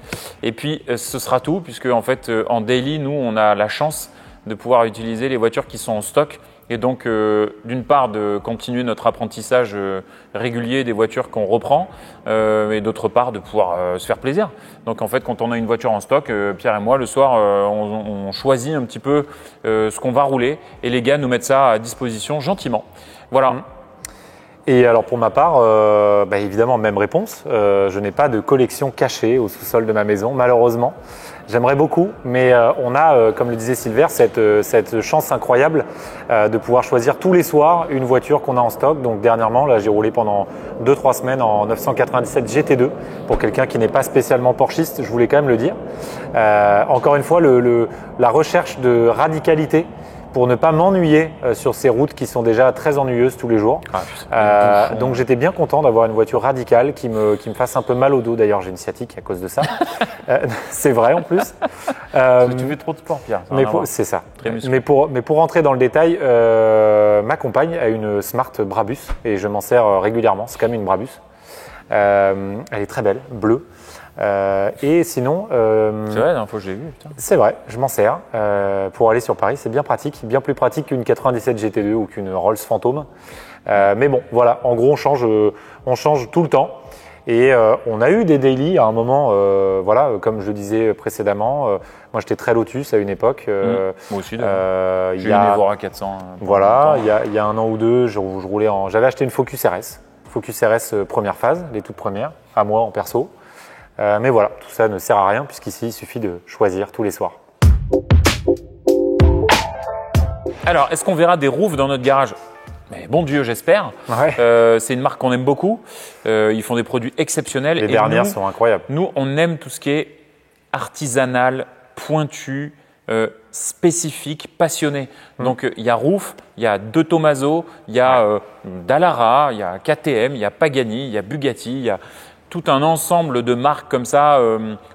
Et puis, ce sera tout, puisque en fait, en daily, nous, on a la chance de pouvoir utiliser les voitures qui sont en stock. Et donc, d'une part, de continuer notre apprentissage régulier des voitures qu'on reprend, et d'autre part, de pouvoir se faire plaisir. Donc, en fait, quand on a une voiture en stock, Pierre et moi, le soir, on choisit un petit peu ce qu'on va rouler. Et les gars nous mettent ça à disposition gentiment. Voilà. Et alors pour ma part, évidemment, même réponse. Je n'ai pas de collection cachée au sous-sol de ma maison, malheureusement. J'aimerais beaucoup, mais on a, comme le disait Silver, cette chance incroyable de pouvoir choisir tous les soirs une voiture qu'on a en stock. Donc dernièrement, là, j'ai roulé pendant 2-3 semaines en 997 GT2 pour quelqu'un qui n'est pas spécialement porschiste, je voulais quand même le dire. Encore une fois, la recherche de radicalité pour ne pas m'ennuyer sur ces routes qui sont déjà très ennuyeuses tous les jours. Donc j'étais bien content d'avoir une voiture radicale qui me fasse un peu mal au dos. D'ailleurs, j'ai une sciatique à cause de ça. C'est vrai en plus. Parce que tu fais trop de sport, Pierre. C'est ça. Très musclé. Mais pour rentrer dans le détail, ma compagne a une Smart Brabus et je m'en sers régulièrement. C'est quand même une Brabus. Elle est très belle, bleue. Et sinon, C'est vrai, la dernière fois que je l'ai vu. Putain. c'est vrai, je m'en sers pour aller sur Paris. C'est bien pratique, bien plus pratique qu'une 97 GT2 ou qu'une Rolls Phantom. Mais bon, voilà, en gros, on change tout le temps. Et on a eu des daily à un moment, voilà, comme je le disais précédemment. Moi, j'étais très Lotus à une époque. Moi aussi, il j'ai y une a, Evora 400. voilà, il y a 1 an ou 2, je roulais j'avais acheté une Focus RS. Focus RS première phase, les toutes premières, à moi en perso. Mais voilà, tout ça ne sert à rien puisqu'ici, il suffit de choisir tous les soirs. Alors, est-ce qu'on verra des roufs dans notre garage? Mais bon Dieu, j'espère. Ouais. C'est une marque qu'on aime beaucoup. Ils font des produits exceptionnels. Les dernières sont incroyables. Nous, on aime tout ce qui est artisanal, pointu, spécifique, passionné. Donc, il y a Roof, il y a De Tomaso, il y a Dallara, il y a KTM, il y a Pagani, il y a Bugatti, il y a tout un ensemble de marques comme ça,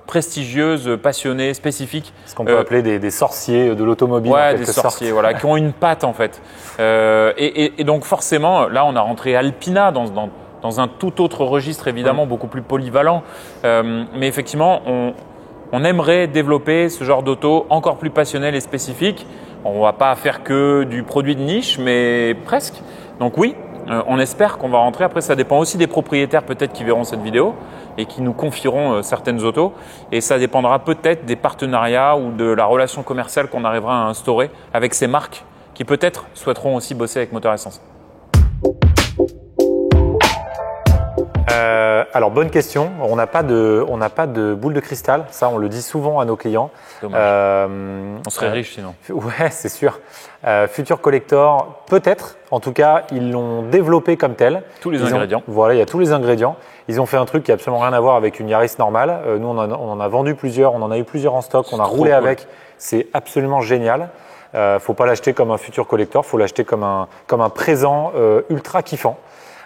prestigieuses, passionnées, spécifiques. Ce qu'on peut appeler des sorciers de l'automobile. Ouais, en des quelque sorciers, sorte. voilà, qui ont une patte en fait. Et donc forcément, là, on a rentré Alpina dans un tout autre registre, évidemment, beaucoup plus polyvalent. Mais effectivement, on aimerait développer ce genre d'auto encore plus passionnel et spécifique. On ne va pas faire que du produit de niche, mais presque. Donc oui, on espère qu'on va rentrer. Après, ça dépend aussi des propriétaires peut-être qui verront cette vidéo et qui nous confieront certaines autos. Et ça dépendra peut-être des partenariats ou de la relation commerciale qu'on arrivera à instaurer avec ces marques qui peut-être souhaiteront aussi bosser avec Moteur Essence. Alors, bonne question. On n'a pas de boule de cristal. Ça, on le dit souvent à nos clients. Dommage. On serait riche sinon. Ouais, c'est sûr. Future Collector, peut-être. En tout cas, ils l'ont développé comme tel. Tous les ingrédients. Voilà, il y a tous les ingrédients. Ils ont fait un truc qui n'a absolument rien à voir avec une Yaris normale. Nous, on en a vendu plusieurs. On en a eu plusieurs en stock. On a roulé avec. C'est absolument génial. Faut pas l'acheter comme un Future Collector. Faut l'acheter comme un présent ultra kiffant.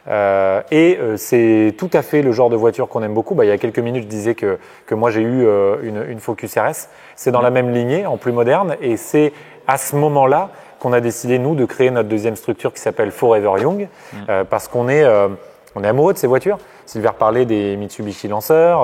C'est tout à fait le genre de voiture qu'on aime beaucoup. Il y a quelques minutes, je disais que moi j'ai eu une Focus RS. C'est dans la même lignée, en plus moderne, et c'est à ce moment-là qu'on a décidé nous de créer notre deuxième structure qui s'appelle Forever Young, parce qu'on est amoureux de ces voitures. Silver parlait des Mitsubishi Lancer,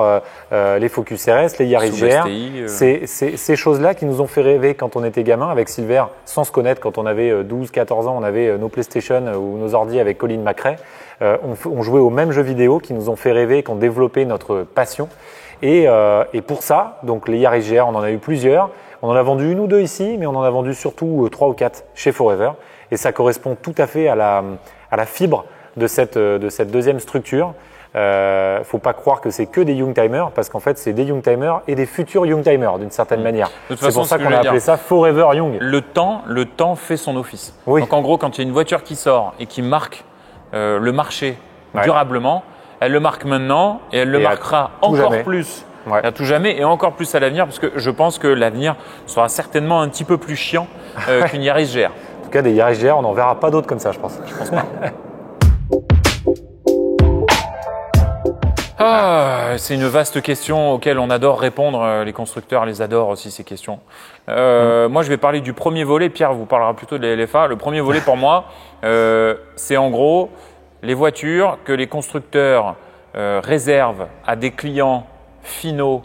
les Focus RS, les Yaris GR. C'est ces choses-là qui nous ont fait rêver quand on était gamin avec Silver, sans se connaître. Quand on avait 12-14 ans, on avait nos PlayStation ou nos ordi avec Colin McRae. On jouait aux mêmes jeux vidéo qui nous ont fait rêver, qui ont développé notre passion. Et pour ça, donc les Yaris GR, on en a eu plusieurs. On en a vendu 1 ou 2 ici, mais on en a vendu surtout 3 ou 4 chez Forever. Et ça correspond tout à fait à la fibre de cette deuxième structure. Faut pas croire que c'est que des Youngtimers, parce qu'en fait, c'est des Youngtimers et des futurs Youngtimers d'une certaine manière. C'est pour ça qu'on a appelé ça Forever Young. Le temps fait son office. Oui. Donc en gros, quand il y a une voiture qui sort et qui marque le marché durablement, elle le marque maintenant et elle le marquera encore plus. À tout jamais et encore plus à l'avenir, parce que je pense que l'avenir sera certainement un petit peu plus chiant qu'une Yaris GR. En tout cas, des Yaris GR, on n'en verra pas d'autres comme ça, je pense. Je pense pas. C'est une vaste question auquel on adore répondre. Les constructeurs les adorent aussi, ces questions. Moi, je vais parler du premier volet. Pierre vous parlera plutôt de la LFA. Le premier volet, pour moi, c'est en gros les voitures que les constructeurs réservent à des clients finaux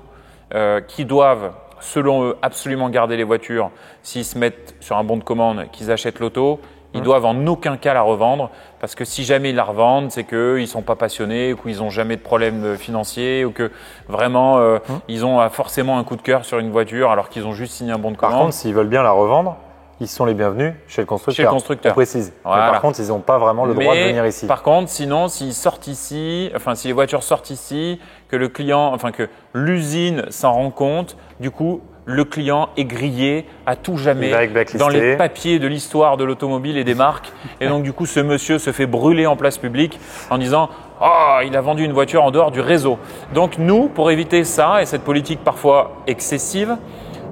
qui doivent, selon eux, absolument garder les voitures. S'ils se mettent sur un bon de commande, qu'ils achètent l'auto, ils doivent en aucun cas la revendre, parce que si jamais ils la revendent, c'est qu'ils ne sont pas passionnés, ou qu'ils n'ont jamais de problème financier, ou que vraiment ils ont forcément un coup de cœur sur une voiture alors qu'ils ont juste signé un bon de commande. Par contre, s'ils veulent bien la revendre, ils sont les bienvenus chez le constructeur. Chez le constructeur. On précise. Voilà. Mais par contre, ils n'ont pas vraiment le droit de venir ici. Par contre, sinon, s'ils sortent ici, enfin, si les voitures sortent ici, que le client, enfin, que l'usine s'en rend compte, du coup, le client est grillé à tout jamais dans les papiers de l'histoire de l'automobile et des marques. Et donc, du coup, ce monsieur se fait brûler en place publique en disant « Oh, il a vendu une voiture en dehors du réseau ». Donc, nous, pour éviter ça et cette politique parfois excessive,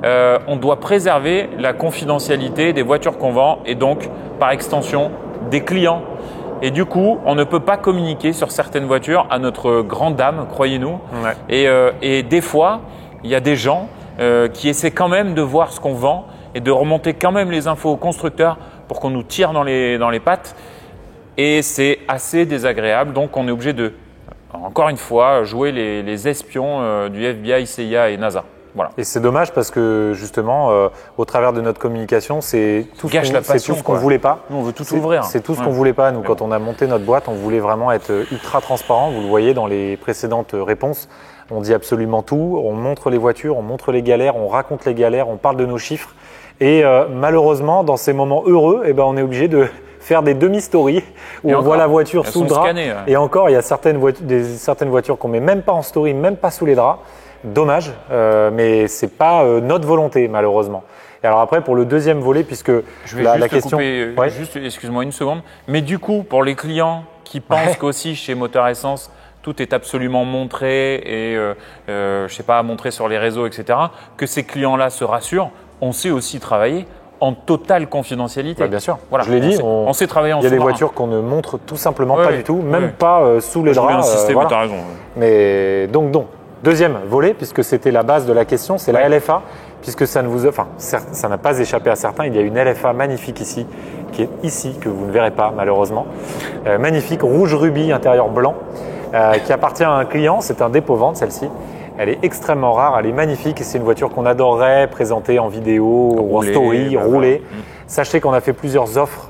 on doit préserver la confidentialité des voitures qu'on vend et donc, par extension, des clients. Et du coup, on ne peut pas communiquer sur certaines voitures à notre grande dame, croyez-nous. Et des fois, il y a des gens qui essaient quand même de voir ce qu'on vend et de remonter quand même les infos au constructeur pour qu'on nous tire dans les pattes. Et c'est assez désagréable. Donc, on est obligé de, encore une fois, jouer les espions du FBI, CIA et NASA. Voilà. Et c'est dommage parce que justement, au travers de notre communication, c'est tout ce qu'on voulait pas. Nous, on veut tout ouvrir. C'est tout ce qu'on voulait pas. Nous, quand on a monté notre boîte, on voulait vraiment être ultra transparent. Vous le voyez dans les précédentes réponses. On dit absolument tout. On montre les voitures, on montre les galères, on raconte les galères, on parle de nos chiffres. Et malheureusement, dans ces moments heureux, on est obligé de faire des demi-stories où on voit la voiture sous le drap. Et encore, il y a certaines voitures qu'on met même pas en story, même pas sous les draps. Dommage, mais c'est pas notre volonté malheureusement. Et alors après pour le deuxième volet, puisque je vais la question, juste excuse-moi une seconde, mais du coup pour les clients qui pensent qu'aussi chez Moteur Essence tout est absolument montré et je sais pas montré sur les réseaux etc. Que ces clients-là se rassurent, on sait aussi travailler en totale confidentialité. Bien sûr, voilà, je l'ai dit, on sait travailler en il y a des sous-marin. voitures qu'on ne montre tout simplement pas du tout, même pas sous les draps. Je vais insister, mais tu as raison. Mais donc deuxième volet, puisque c'était la base de la question, c'est la LFA, puisque ça n'a pas échappé à certains. Il y a une LFA magnifique ici, qui est ici, que vous ne verrez pas malheureusement. Magnifique, rouge rubis, intérieur blanc, qui appartient à un client. C'est un dépôt-vente, celle-ci. Elle est extrêmement rare, elle est magnifique. C'est une voiture qu'on adorerait présenter en vidéo ou en story, rouler. Sachez qu'on a fait plusieurs offres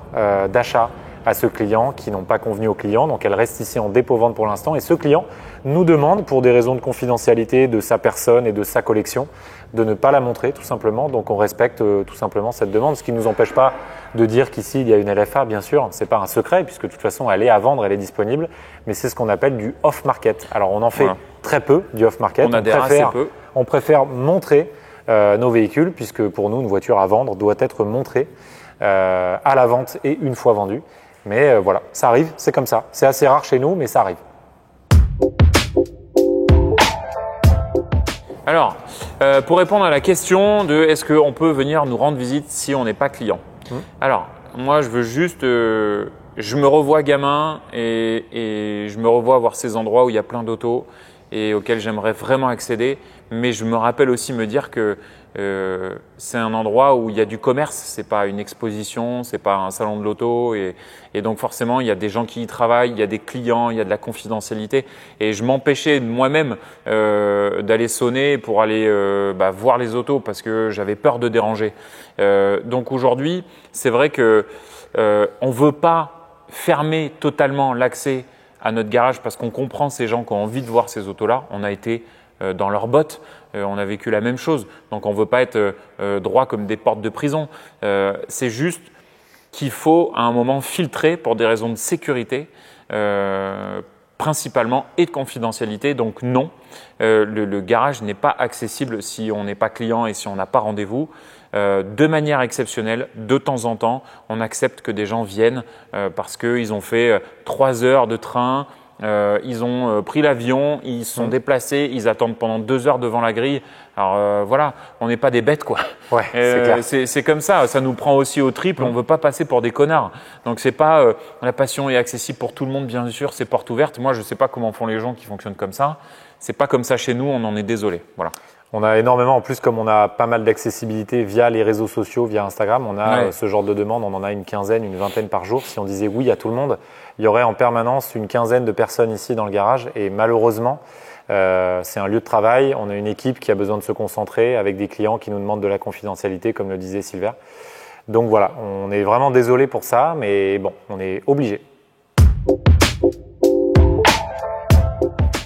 d'achat à ce client qui n'ont pas convenu au client. Donc, elle reste ici en dépôt-vente pour l'instant. Et ce client nous demande, pour des raisons de confidentialité de sa personne et de sa collection, de ne pas la montrer tout simplement. Donc, on respecte tout simplement cette demande, ce qui ne nous empêche pas de dire qu'ici, il y a une LFA, bien sûr. Ce n'est pas un secret puisque de toute façon, elle est à vendre, elle est disponible. Mais c'est ce qu'on appelle du off-market. Alors, on en fait très peu du off-market. On préfère montrer nos véhicules puisque pour nous, une voiture à vendre doit être montrée à la vente et une fois vendue. Mais voilà, ça arrive, c'est comme ça. C'est assez rare chez nous, mais ça arrive. Alors, pour répondre à la question de est-ce qu'on peut venir nous rendre visite si on n'est pas client. Alors, moi, je veux juste… je me revois gamin et je me revois voir ces endroits où il y a plein d'autos et auxquels j'aimerais vraiment accéder. Mais je me rappelle aussi me dire que c'est un endroit où il y a du commerce, c'est pas une exposition, c'est pas un salon de l'auto et donc forcément il y a des gens qui y travaillent, il y a des clients, il y a de la confidentialité et je m'empêchais moi-même d'aller sonner pour aller voir les autos parce que j'avais peur de déranger. Donc aujourd'hui, c'est vrai que on veut pas fermer totalement l'accès à notre garage parce qu'on comprend ces gens qui ont envie de voir ces autos-là. On a été dans leurs bottes, on a vécu la même chose. Donc on ne veut pas être droit comme des portes de prison. C'est juste qu'il faut à un moment filtrer pour des raisons de sécurité, principalement et de confidentialité. Donc non, le garage n'est pas accessible si on n'est pas client et si on n'a pas rendez-vous. De manière exceptionnelle, de temps en temps, on accepte que des gens viennent parce qu'ils ont fait 3 heures de train, ils ont pris l'avion, ils se sont déplacés, ils attendent pendant 2 heures devant la grille. Alors voilà, on n'est pas des bêtes quoi. Ouais, c'est comme ça nous prend aussi au triple, on ne veut pas passer pour des connards. Donc c'est pas la passion est accessible pour tout le monde bien sûr, c'est porte ouverte. Moi je ne sais pas comment font les gens qui fonctionnent comme ça. C'est pas comme ça chez nous, on en est désolé. Voilà. On a énormément, en plus comme on a pas mal d'accessibilité via les réseaux sociaux, via Instagram, on a ce genre de demande, on en a une quinzaine, une vingtaine par jour. Si on disait oui à tout le monde, il y aurait en permanence une quinzaine de personnes ici dans le garage et malheureusement, c'est un lieu de travail, on a une équipe qui a besoin de se concentrer avec des clients qui nous demandent de la confidentialité comme le disait Silver. Donc voilà, on est vraiment désolé pour ça, mais bon, on est obligé.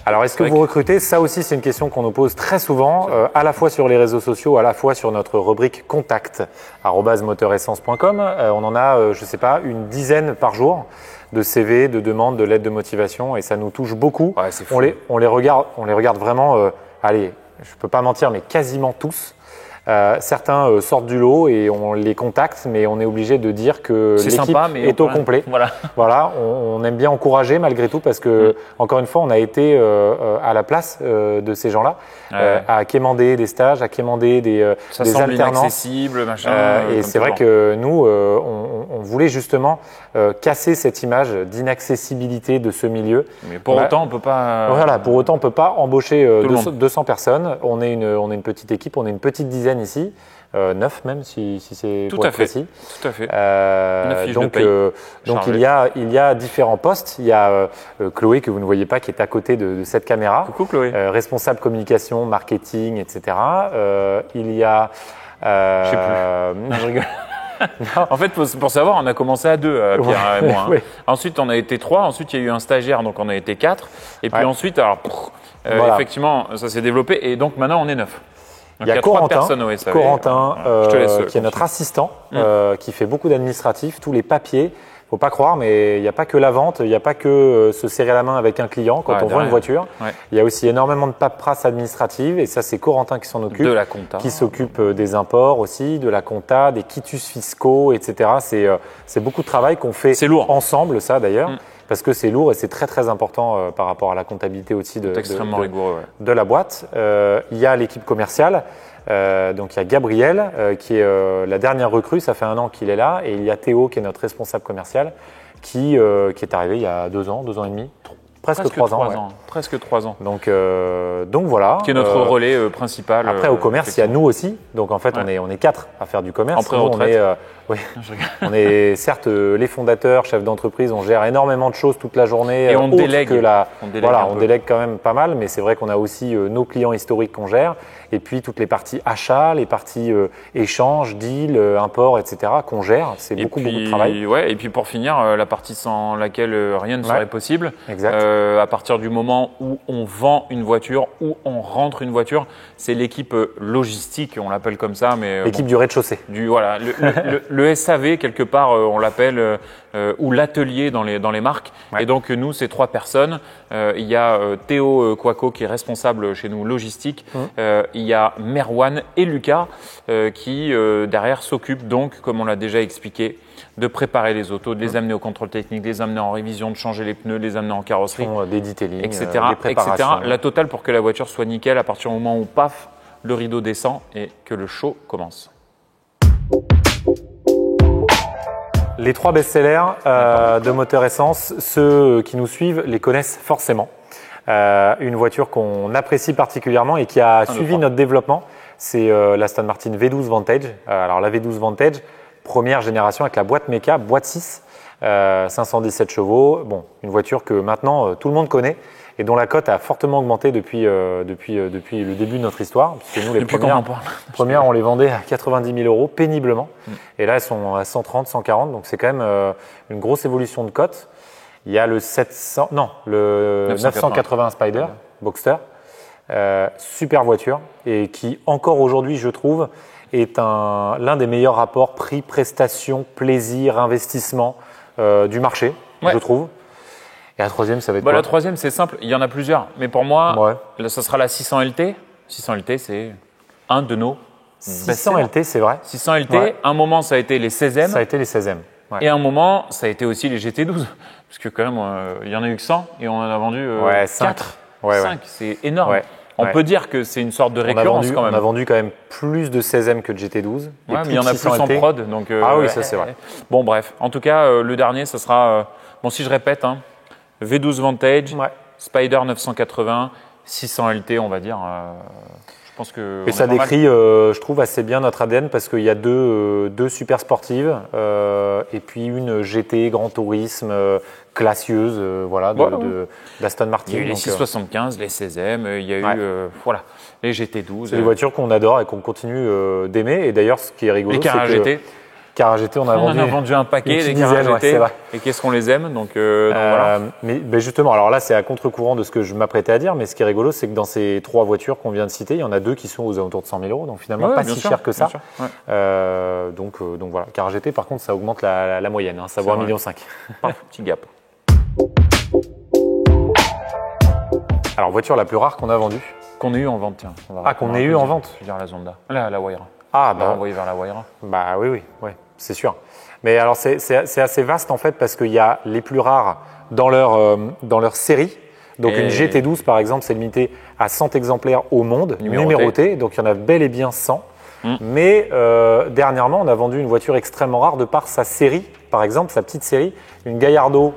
Alors, est-ce que vous recrutez? Ça aussi, c'est une question qu'on nous pose très souvent, à la fois sur les réseaux sociaux, à la fois sur notre rubrique contact @moteuressence.com. On en a, je ne sais pas, une dizaine par jour de CV, de demandes, de lettres de motivation, et ça nous touche beaucoup. Ouais, on les regarde vraiment. Allez, je peux pas mentir, mais quasiment tous. Certains sortent du lot et on les contacte, mais on est obligé de dire que l'équipe est au complet. Voilà, on aime bien encourager malgré tout parce que, encore une fois, on a été à la place de ces gens-là, à quémander des stages, à quémander des alternances. Inaccessible, machin. Et c'est vrai que nous, on voulait justement casser cette image d'inaccessibilité de ce milieu. Mais pour autant, on peut pas. Voilà, pour autant, on peut pas embaucher 200 personnes. On est une petite équipe, on est une petite dizaine ici, 9 même si c'est pour être précis. Tout à fait. Donc il y a différents postes. Il y a Chloé que vous ne voyez pas qui est à côté de cette caméra. Coucou Chloé. Responsable communication, marketing, etc. Il y a. Je sais plus. Non, je rigole. En fait, pour savoir, on a commencé à 2, Pierre et moi. Hein. Ensuite, on a été 3. Ensuite, il y a eu un stagiaire, donc on a été 4. Et puis ensuite, alors, effectivement, ça s'est développé. Et donc maintenant, on est 9. Donc, il y a Corentin, qui est notre assistant, qui fait beaucoup d'administratifs, tous les papiers. Faut pas croire, mais il n'y a pas que la vente, il n'y a pas que se serrer la main avec un client quand on vend une voiture. Il y a aussi énormément de paperasse administrative et ça, c'est Corentin qui s'en occupe. De la compta. Qui s'occupe des imports aussi, de la compta, des quitus fiscaux, etc. C'est beaucoup de travail qu'on fait ensemble, ça d'ailleurs. Parce que c'est lourd et c'est très très important par rapport à la comptabilité aussi de la boîte. Il y a l'équipe commerciale, donc il y a Gabriel qui est la dernière recrue, ça fait 1 an qu'il est là, et il y a Théo qui est notre responsable commercial qui est arrivé il y a 2 ans et demi. Presque 3 ans. Presque 3 ans. Donc voilà. Qui est notre relais principal. Après, au commerce, il y a nous aussi. Donc en fait, on est 4 à faire du commerce. En pré-retraite. On est certes les fondateurs, chefs d'entreprise, on gère énormément de choses toute la journée. Et on délègue. On délègue quand même pas mal, mais c'est vrai qu'on a aussi nos clients historiques qu'on gère. Et puis toutes les parties achats, les parties échanges, deal, import, etc. qu'on gère. C'est beaucoup de travail. Et puis pour finir, la partie sans laquelle rien ne serait possible. Exact. À partir du moment où on vend une voiture, où on rentre une voiture, c'est l'équipe logistique, on l'appelle comme ça. L'équipe du rez-de-chaussée. Le SAV, quelque part, on l'appelle, ou l'atelier dans les marques. Et donc, nous, c'est 3 personnes. Il y a Théo Kouako qui est responsable chez nous logistique. Il y a Merwan et Lucas qui, derrière, s'occupent donc, comme on l'a déjà expliqué, de préparer les autos, de les amener au contrôle technique, de les amener en révision, de changer les pneus, de les amener en carrosserie, des detailing, etc., etc. La totale pour que la voiture soit nickel à partir du moment où, paf, le rideau descend et que le show commence. Les 3 best-sellers de Moteur Essence, ceux qui nous suivent les connaissent forcément. Une voiture qu'on apprécie particulièrement et qui a suivi notre développement, c'est l'Aston Martin V12 Vantage. Alors la V12 Vantage, première génération avec la boîte méca, boîte 6, 517 chevaux. Bon, une voiture que maintenant tout le monde connaît et dont la cote a fortement augmenté depuis le début de notre histoire. Puisque nous, les premières, on les vendait à 90 000 euros péniblement. Et là, elles sont à 130, 140. Donc, c'est quand même une grosse évolution de cote. Il y a le 980 Spider, Boxster. Super voiture et qui, encore aujourd'hui, je trouve, est l'un des meilleurs rapports prix, prestation, plaisir, investissement du marché, je trouve. Et la troisième, ça va être La quoi? troisième, c'est simple. Il y en a plusieurs. Mais pour moi, Ouais. là, ça sera la 600 LT. 600 LT, c'est un de nos 600 LT, c'est vrai. 600 LT, Ouais. un moment, ça a été les 16e. Ça a été les 16e. Ouais. Et un moment, ça a été aussi les GT12. Parce que quand même, il y en a eu que 100 et on en a vendu Ouais, cinq. 4. Ouais, 5, c'est énorme. Ouais. On Ouais. peut dire que c'est une sorte de On a, récurrence vendu, quand même. on a vendu quand même plus de 16e que de GT12. Et Ouais, mais plus il y en de a plus 600 en LT. prod. Donc, Ah oui, ça c'est vrai. Bon, bref. En tout cas, le dernier, ça sera. Bon, si je répète, hein, V12 Vantage, Ouais. Spider 980, 600 LT, on va dire. Je pense que. Et on ça est pas mal. décrit, je trouve, assez bien notre ADN parce qu'il y a deux super sportives et puis une GT Grand Tourisme classieuse, voilà, d'Aston Martin. Il y a eu les Donc, 675, les 16e, il y a eu Ouais. voilà, les GT12. c'est des voitures qu'on adore et qu'on continue d'aimer. Et d'ailleurs, ce qui est rigolo, les c'est Carrera que GT. Carrera GT, on a On en vendu. a vendu un paquet, une les petite Carrera dizaine, ouais, GT. c'est vrai. Et qu'est-ce qu'on les aime. Donc voilà. Mais justement, alors là, c'est à contre-courant de ce que je m'apprêtais à dire, mais ce qui est rigolo, c'est que dans ces 3 voitures qu'on vient de citer, il y en a 2 qui sont aux alentours de 100 000 euros, donc finalement Ouais, pas bien si sûr, cher que ça. bien sûr, ouais. Donc voilà. Carrera GT, par contre, ça augmente la moyenne, hein, ça vaut C'est 1,5 vrai. million. Paf, petit gap. Alors, voiture la plus rare qu'on a vendue. Qu'on ait eu en vente, tiens. Qu'on ait eu en vente. Je veux dire la Zonda. La Wayra. Ah, On l'a bah, envoyé vers la Wayra. bah oui, ouais, c'est sûr. Mais alors, c'est assez vaste en fait, parce qu'il y a les plus rares dans leur série. Donc, Et- une GT12, par exemple, c'est limité à 100 exemplaires au monde, numérotés. Donc, il y en a bel et bien 100. Mais dernièrement, on a vendu une voiture extrêmement rare de par sa série, par exemple, sa petite série, une Gallardo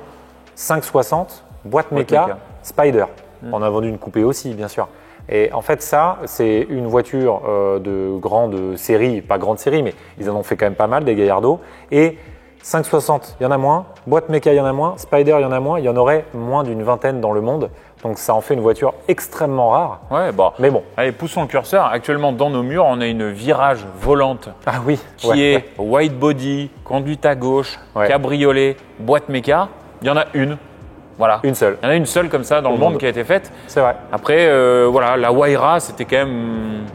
560, boîte méca, méca. Spider. On a vendu une coupée aussi, bien sûr. Et en fait, ça, c'est une voiture de grande série, pas grande série, mais ils en ont fait quand même pas mal, des Gallardo. Et 560, il y en a moins. Boîte méca, il y en a moins. Spider, il y en a moins. Il y en aurait moins d'une vingtaine dans le monde. Donc ça en fait une voiture extrêmement rare. Ouais, bon. Mais bon. Allez, poussons le curseur. Actuellement, dans nos murs, on a une virage volante Ah oui. qui ouais, est ouais. white body, conduite à gauche, Ouais. cabriolet, boîte méca. Il y en a une. Voilà. Une seule. Il y en a une seule comme ça dans Au le monde monde. qui a été faite. C'est vrai. Après, voilà, la Wayra, c'était quand même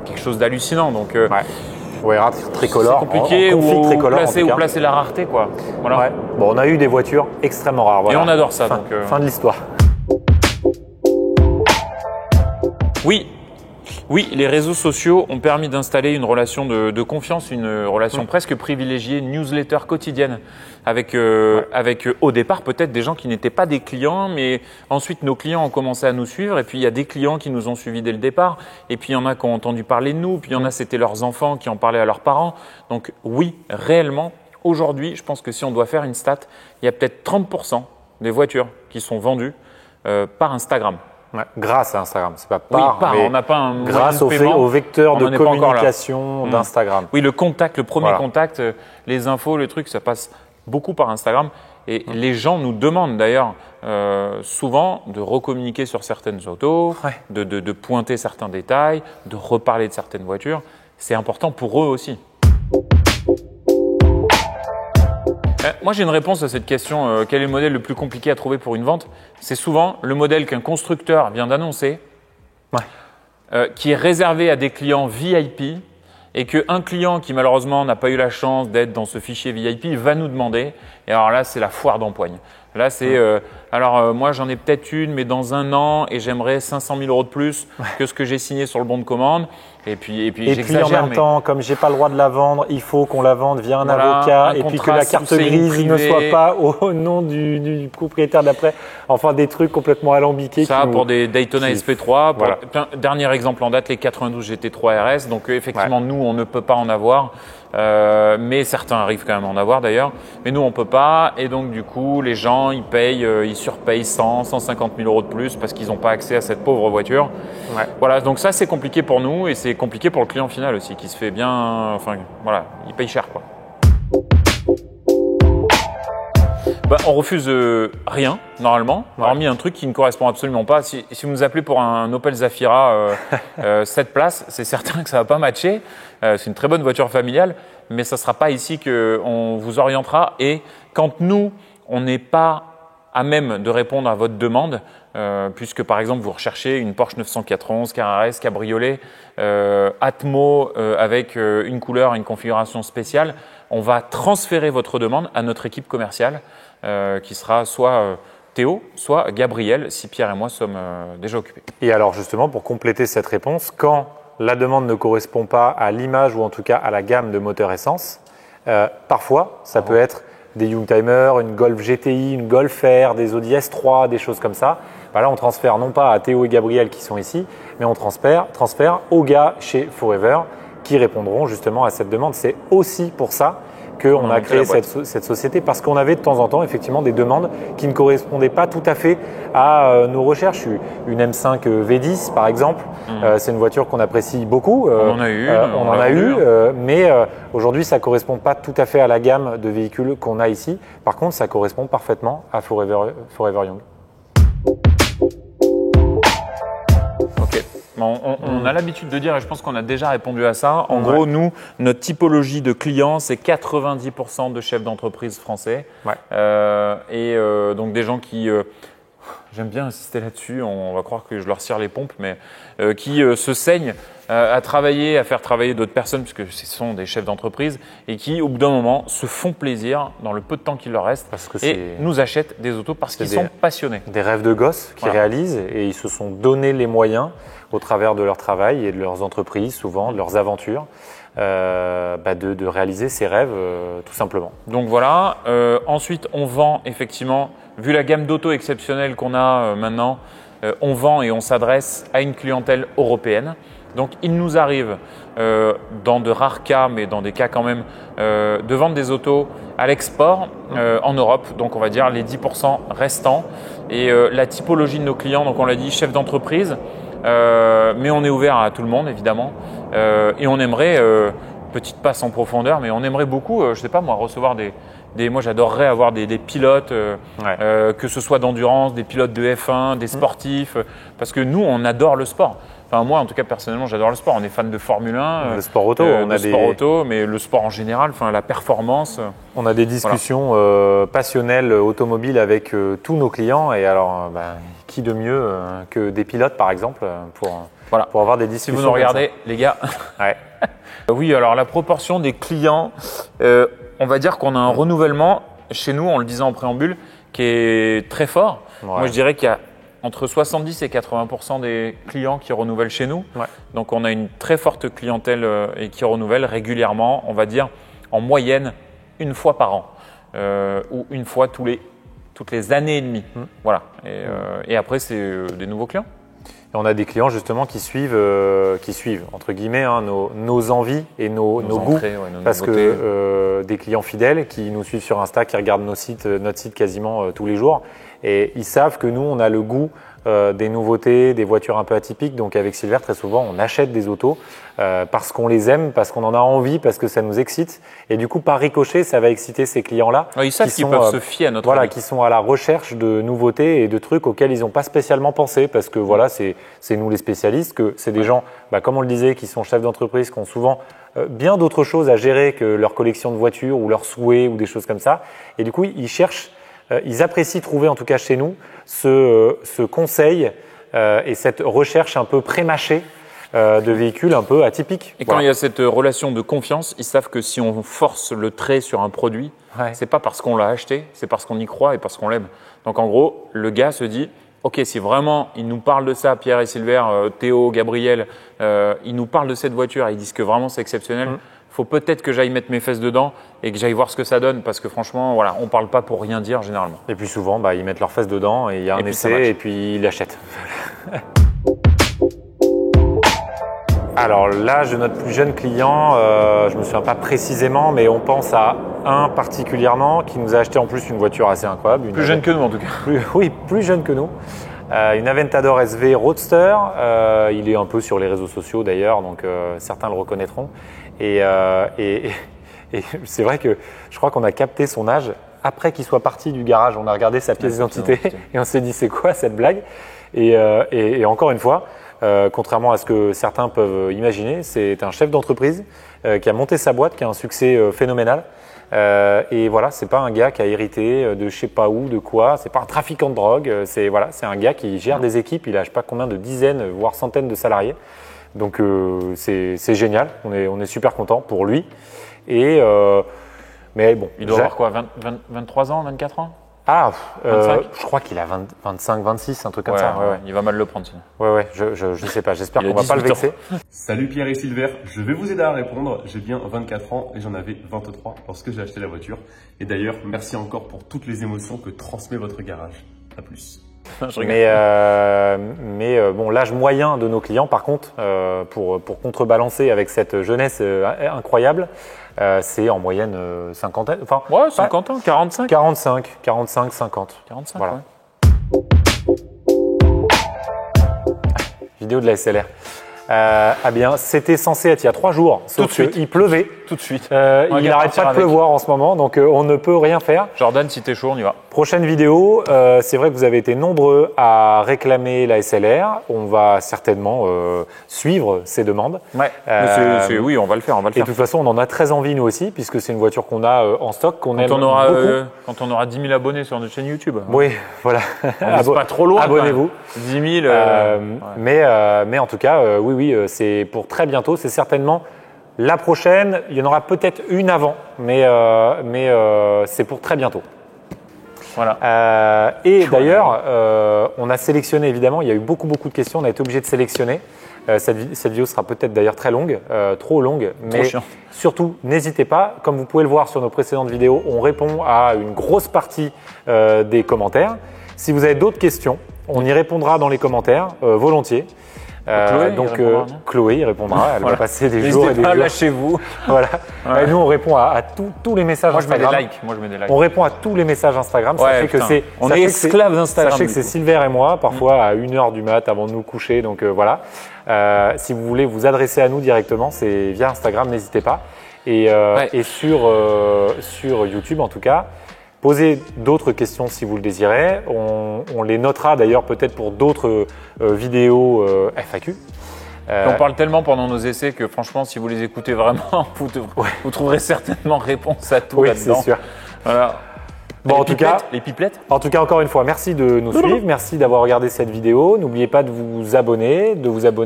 quelque chose d'hallucinant. Donc, Ouais. Wayra tricolore. c'est compliqué en config où tricolore, en placer, tout cas. où placer la rareté, quoi. Voilà. Ouais. Bon, on a eu des voitures extrêmement rares. Voilà. Et on adore ça. Fin, donc, fin de l'histoire. Oui, les réseaux sociaux ont permis d'installer une relation de confiance, une relation presque privilégiée, une newsletter quotidienne avec au départ peut-être des gens qui n'étaient pas des clients, mais ensuite nos clients ont commencé à nous suivre et puis il y a des clients qui nous ont suivis dès le départ et puis il y en a qui ont entendu parler de nous, puis il y en a c'était leurs enfants qui en parlaient à leurs parents. Donc oui, réellement, aujourd'hui, je pense que si on doit faire une stat, il y a peut-être 30% des voitures qui sont vendues par Instagram. Ouais. Grâce à Instagram. C'est pas Oui, par, mais on n'a pas un grâce moyen de paiement. au vecteur On de n'en est pas encore là. communication d'Instagram. Oui, le contact, le premier Voilà. contact, les infos, le truc, ça passe beaucoup par Instagram. Et les gens nous demandent d'ailleurs souvent de recommuniquer sur certaines autos, Ouais. de pointer certains détails, de reparler de certaines voitures. C'est important pour eux aussi. Moi, j'ai une réponse à cette question. Quel est le modèle le plus compliqué à trouver pour une vente? C'est souvent le modèle qu'un constructeur vient d'annoncer, qui est réservé à des clients VIP et qu'un client qui malheureusement n'a pas eu la chance d'être dans ce fichier VIP va nous demander. Et alors là, c'est la foire d'empoigne. Là, c'est moi, j'en ai peut-être une, mais dans un an, et j'aimerais 500 000 euros de plus que ce que j'ai signé sur le bon de commande. Et puis Et puis en j'exagère, même mais temps, comme j'ai pas le droit de la vendre, il faut qu'on la vende via un Voilà, avocat un et puis que contrat la sous carte CI grise ne privé. soit pas au nom du propriétaire d'après. Enfin, des trucs complètement alambiqués. ça qui nous- pour des Daytona qui- SP3. Voilà. Dernier exemple en date, les 92 GT3 RS. Donc effectivement, nous, on ne peut pas en avoir. Mais certains arrivent quand même à en avoir d'ailleurs. Mais nous, on peut pas. Et donc du coup, les gens, ils payent, ils surpayent 100, 150 000 euros de plus parce qu'ils n'ont pas accès à cette pauvre voiture. Ouais. Voilà, donc ça, c'est compliqué pour nous et c'est compliqué pour le client final aussi, qui se fait bien. Enfin, voilà, il paye cher, quoi. On refuse rien, normalement, hormis un truc qui ne correspond absolument pas. Si vous nous appelez pour un Opel Zafira 7 places, c'est certain que ça ne va pas matcher. C'est une très bonne voiture familiale, mais ça ne sera pas ici qu'on vous orientera. Et quand nous, on n'est pas à même de répondre à votre demande, puisque par exemple vous recherchez une Porsche 991 Carrera S cabriolet Atmo avec une couleur et une configuration spéciale, on va transférer votre demande à notre équipe commerciale qui sera soit Théo, soit Gabriel, si Pierre et moi sommes déjà occupés. Et alors justement, pour compléter cette réponse, quand la demande ne correspond pas à l'image ou en tout cas à la gamme de moteurs essence, parfois ça peut être des Youngtimer, une Golf GTI, une Golf R, des Audi S3, des choses comme ça. Bah là, on transfère non pas à Théo et Gabriel qui sont ici, mais on transfère aux gars chez Forever qui répondront justement à cette demande. C'est aussi pour ça qu'on a créé cette société, parce qu'on avait de temps en temps effectivement des demandes qui ne correspondaient pas tout à fait à nos recherches. Une M5 V10 par exemple, c'est une voiture qu'on apprécie beaucoup. On en a eu, mais aujourd'hui ça ne correspond pas tout à fait à la gamme de véhicules qu'on a ici. Par contre, ça correspond parfaitement à Forever Young. Ok. On a l'habitude de dire, et je pense qu'on a déjà répondu à ça, en gros, nous, notre typologie de clients, c'est 90% de chefs d'entreprise français. Donc des gens qui, j'aime bien insister là-dessus, on va croire que je leur cire les pompes, mais qui se saignent à travailler, à faire travailler d'autres personnes, puisque ce sont des chefs d'entreprise, et qui, au bout d'un moment, se font plaisir dans le peu de temps qu'il leur reste et nous achètent des autos parce qu'ils sont passionnés. Des rêves de gosses qui réalisent, et ils se sont donné les moyens au travers de leur travail et de leurs entreprises, souvent, de leurs aventures, de réaliser ces rêves tout simplement. Donc voilà, ensuite on vend effectivement, vu la gamme d'autos exceptionnelle qu'on a maintenant, on vend et on s'adresse à une clientèle européenne. Donc il nous arrive, dans de rares cas, mais dans des cas quand même, de vendre des autos à l'export en Europe, donc on va dire les 10% restants. Et la typologie de nos clients, donc on l'a dit, chef d'entreprise, mais on est ouvert à tout le monde évidemment, et on aimerait, petite passe en profondeur, mais on aimerait beaucoup, je sais pas moi, recevoir moi j'adorerais avoir des pilotes, que ce soit d'endurance, des pilotes de F1, des sportifs, parce que nous on adore le sport. Enfin moi en tout cas personnellement j'adore le sport, on est fan de Formule 1, le sport auto, mais le sport en général, enfin la performance. On a des discussions passionnelles automobiles avec tous nos clients, et alors qui de mieux que des pilotes par exemple pour avoir des discussions. Si vous nous regardez les gars. Oui, alors la proportion des clients, on va dire qu'on a un renouvellement chez nous, on le disait en préambule, qui est très fort. Moi je dirais qu'il y a entre 70 et 80% des clients qui renouvellent chez nous. Donc on a une très forte clientèle et qui renouvelle régulièrement, on va dire en moyenne une fois par an ou une fois toutes les années et demie. Voilà. Et après c'est des nouveaux clients. Et on a des clients justement qui suivent entre guillemets nos envies et nos goûts, parce que des clients fidèles qui nous suivent sur Insta, qui regardent notre site quasiment tous les jours, et ils savent que nous on a le goût des nouveautés, des voitures un peu atypiques. Donc avec Silver, très souvent on achète des autos parce qu'on les aime, parce qu'on en a envie, parce que ça nous excite, et du coup par ricochet ça va exciter ces clients-là. Ils savent qu'ils peuvent se fier à notre avis. Qui sont à la recherche de nouveautés et de trucs auxquels ils n'ont pas spécialement pensé, parce que c'est nous les spécialistes, que c'est des gens, comme on le disait, qui sont chefs d'entreprise, qui ont souvent bien d'autres choses à gérer que leur collection de voitures ou leurs souhaits ou des choses comme ça, et du coup ils cherchent, ils apprécient trouver en tout cas chez nous ce conseil et cette recherche un peu pré-mâchée de véhicules un peu atypiques. Et quand il y a cette relation de confiance, ils savent que si on force le trait sur un produit, c'est pas parce qu'on l'a acheté, c'est parce qu'on y croit et parce qu'on l'aime. Donc en gros, le gars se dit, ok, si vraiment ils nous parlent de ça, Pierre et Silver, Théo, Gabriel, ils nous parlent de cette voiture et ils disent que vraiment c'est exceptionnel, faut peut-être que j'aille mettre mes fesses dedans et que j'aille voir ce que ça donne, parce que franchement, on parle pas pour rien dire généralement. Et puis souvent, ils mettent leurs fesses dedans et il y a un essai et puis ils l'achètent. Alors l'âge de notre plus jeune client, je ne me souviens pas précisément, mais on pense à un particulièrement qui nous a acheté en plus une voiture assez incroyable. Plus jeune que nous en tout cas. Plus jeune que nous. Une Aventador SV Roadster. Il est un peu sur les réseaux sociaux d'ailleurs, donc certains le reconnaîtront. Et c'est vrai que je crois qu'on a capté son âge après qu'il soit parti du garage. On a regardé sa pièce d'identité et on s'est dit c'est quoi cette blague, et encore une fois, contrairement à ce que certains peuvent imaginer, c'est un chef d'entreprise qui a monté sa boîte, qui a un succès phénoménal. Et voilà, c'est pas un gars qui a hérité de je sais pas où, de quoi. C'est pas un trafiquant de drogue. C'est un gars qui gère des équipes. Il a je sais pas combien de dizaines, voire centaines de salariés. Donc c'est génial. On est super content pour lui. Mais bon, il doit avoir quoi, 23 ans, 24 ans? Ah, 25? je crois qu'il a 25, 26, un truc comme Ouais, ça. ouais, il va mal le prendre sinon. Ouais, je sais pas. J'espère Il a qu'on va pas le 18 ans. vexer. Salut Pierre et Silver, je vais vous aider à répondre. J'ai bien 24 ans et j'en avais 23 lorsque j'ai acheté la voiture. Et d'ailleurs, merci encore pour toutes les émotions que transmet votre garage. À plus. Je rigole. Mais bon, l'âge moyen de nos clients, par contre, pour contrebalancer avec cette jeunesse incroyable, c'est en moyenne cinquantaine. Enfin, Ouais, 50 ans, 45. 45, 50. 45, Voilà. ouais. Vidéo de la SLR. Ah bien, c'était censé être il y a 3 jours, Tout de sauf suite. qu'il pleuvait. Tout de suite. Il On va n'arrête partir pas de avec. pleuvoir en ce moment, donc on ne peut rien faire. Jordan, si t'es chaud, on y va. Prochaine vidéo, c'est vrai que vous avez été nombreux à réclamer la SLR. On va certainement suivre ces demandes. Ouais. Oui, on va le faire, on va le Et faire. de toute façon, on en a très envie nous aussi, puisque c'est une voiture qu'on a en stock, qu'on aime Quand on aura 10 000 abonnés sur notre chaîne YouTube. Oui, voilà. On vise pas trop loin. Abonnez-vous. quand même. 10 000. Ouais. Mais en tout cas, oui, c'est pour très bientôt. C'est certainement la prochaine. Il y en aura peut-être une avant, mais c'est pour très bientôt. Voilà. Et d'ailleurs, on a sélectionné, évidemment, il y a eu beaucoup de questions, on a été obligé de sélectionner. Cette vidéo sera peut-être d'ailleurs très longue, trop longue, mais chiant. surtout, n'hésitez pas. Comme vous pouvez le voir sur nos précédentes vidéos, on répond à une grosse partie des commentaires. Si vous avez d'autres questions, on y répondra dans les commentaires, volontiers. Chloé, donc il répondra, non Chloé y répondra, elle Voilà. va passer des jours et N'hésitez des pas, jours. lâchez-vous. Voilà. Ouais. Et nous, on répond à tous les messages Moi, je mets des Instagram. likes. Moi, je mets des likes. On répond à tous les messages Instagram. Ouais, Sachez que putain. c'est On sachez est que c'est- esclaves d'Instagram, Sachez que du c'est coup. Silver et moi, parfois à 1h du mat avant de nous coucher. Donc voilà. Si vous voulez vous adresser à nous directement, c'est via Instagram, n'hésitez pas. Et sur YouTube en tout cas. Posez d'autres questions si vous le désirez. On les notera d'ailleurs peut-être pour d'autres vidéos FAQ. On parle tellement pendant nos essais que franchement, si vous les écoutez vraiment, vous trouverez certainement réponse à tout Oui, c'est là-dedans. sûr. Voilà. Bon, Les en tout cas, pipelettes, les pipelettes. En tout cas, encore une fois, merci de nous suivre, merci d'avoir regardé cette vidéo. N'oubliez pas de vous abonner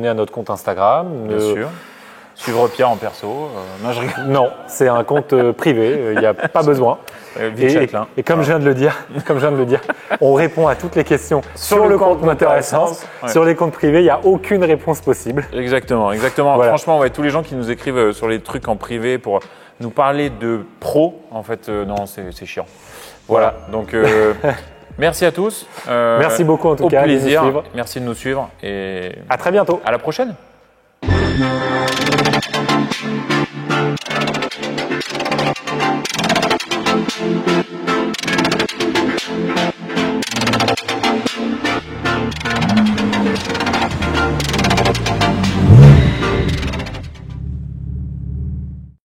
à notre compte Instagram. Bien sûr. Suivre Pierre en perso. Non, je rigole. Non, c'est un compte privé, il n'y a pas besoin. Vite Châtelain. Et comme je viens de le dire, on répond à toutes les questions sur le compte Moteur Essence. Ouais. Sur les comptes privés, il n'y a aucune réponse possible. Exactement. Voilà. Franchement, ouais, tous les gens qui nous écrivent sur les trucs en privé pour nous parler de pro, en fait, non, c'est chiant. Voilà. Donc, merci à tous. Merci beaucoup en tout au cas de nous plaisir. suivre. Merci de nous suivre et À très bientôt. à la prochaine.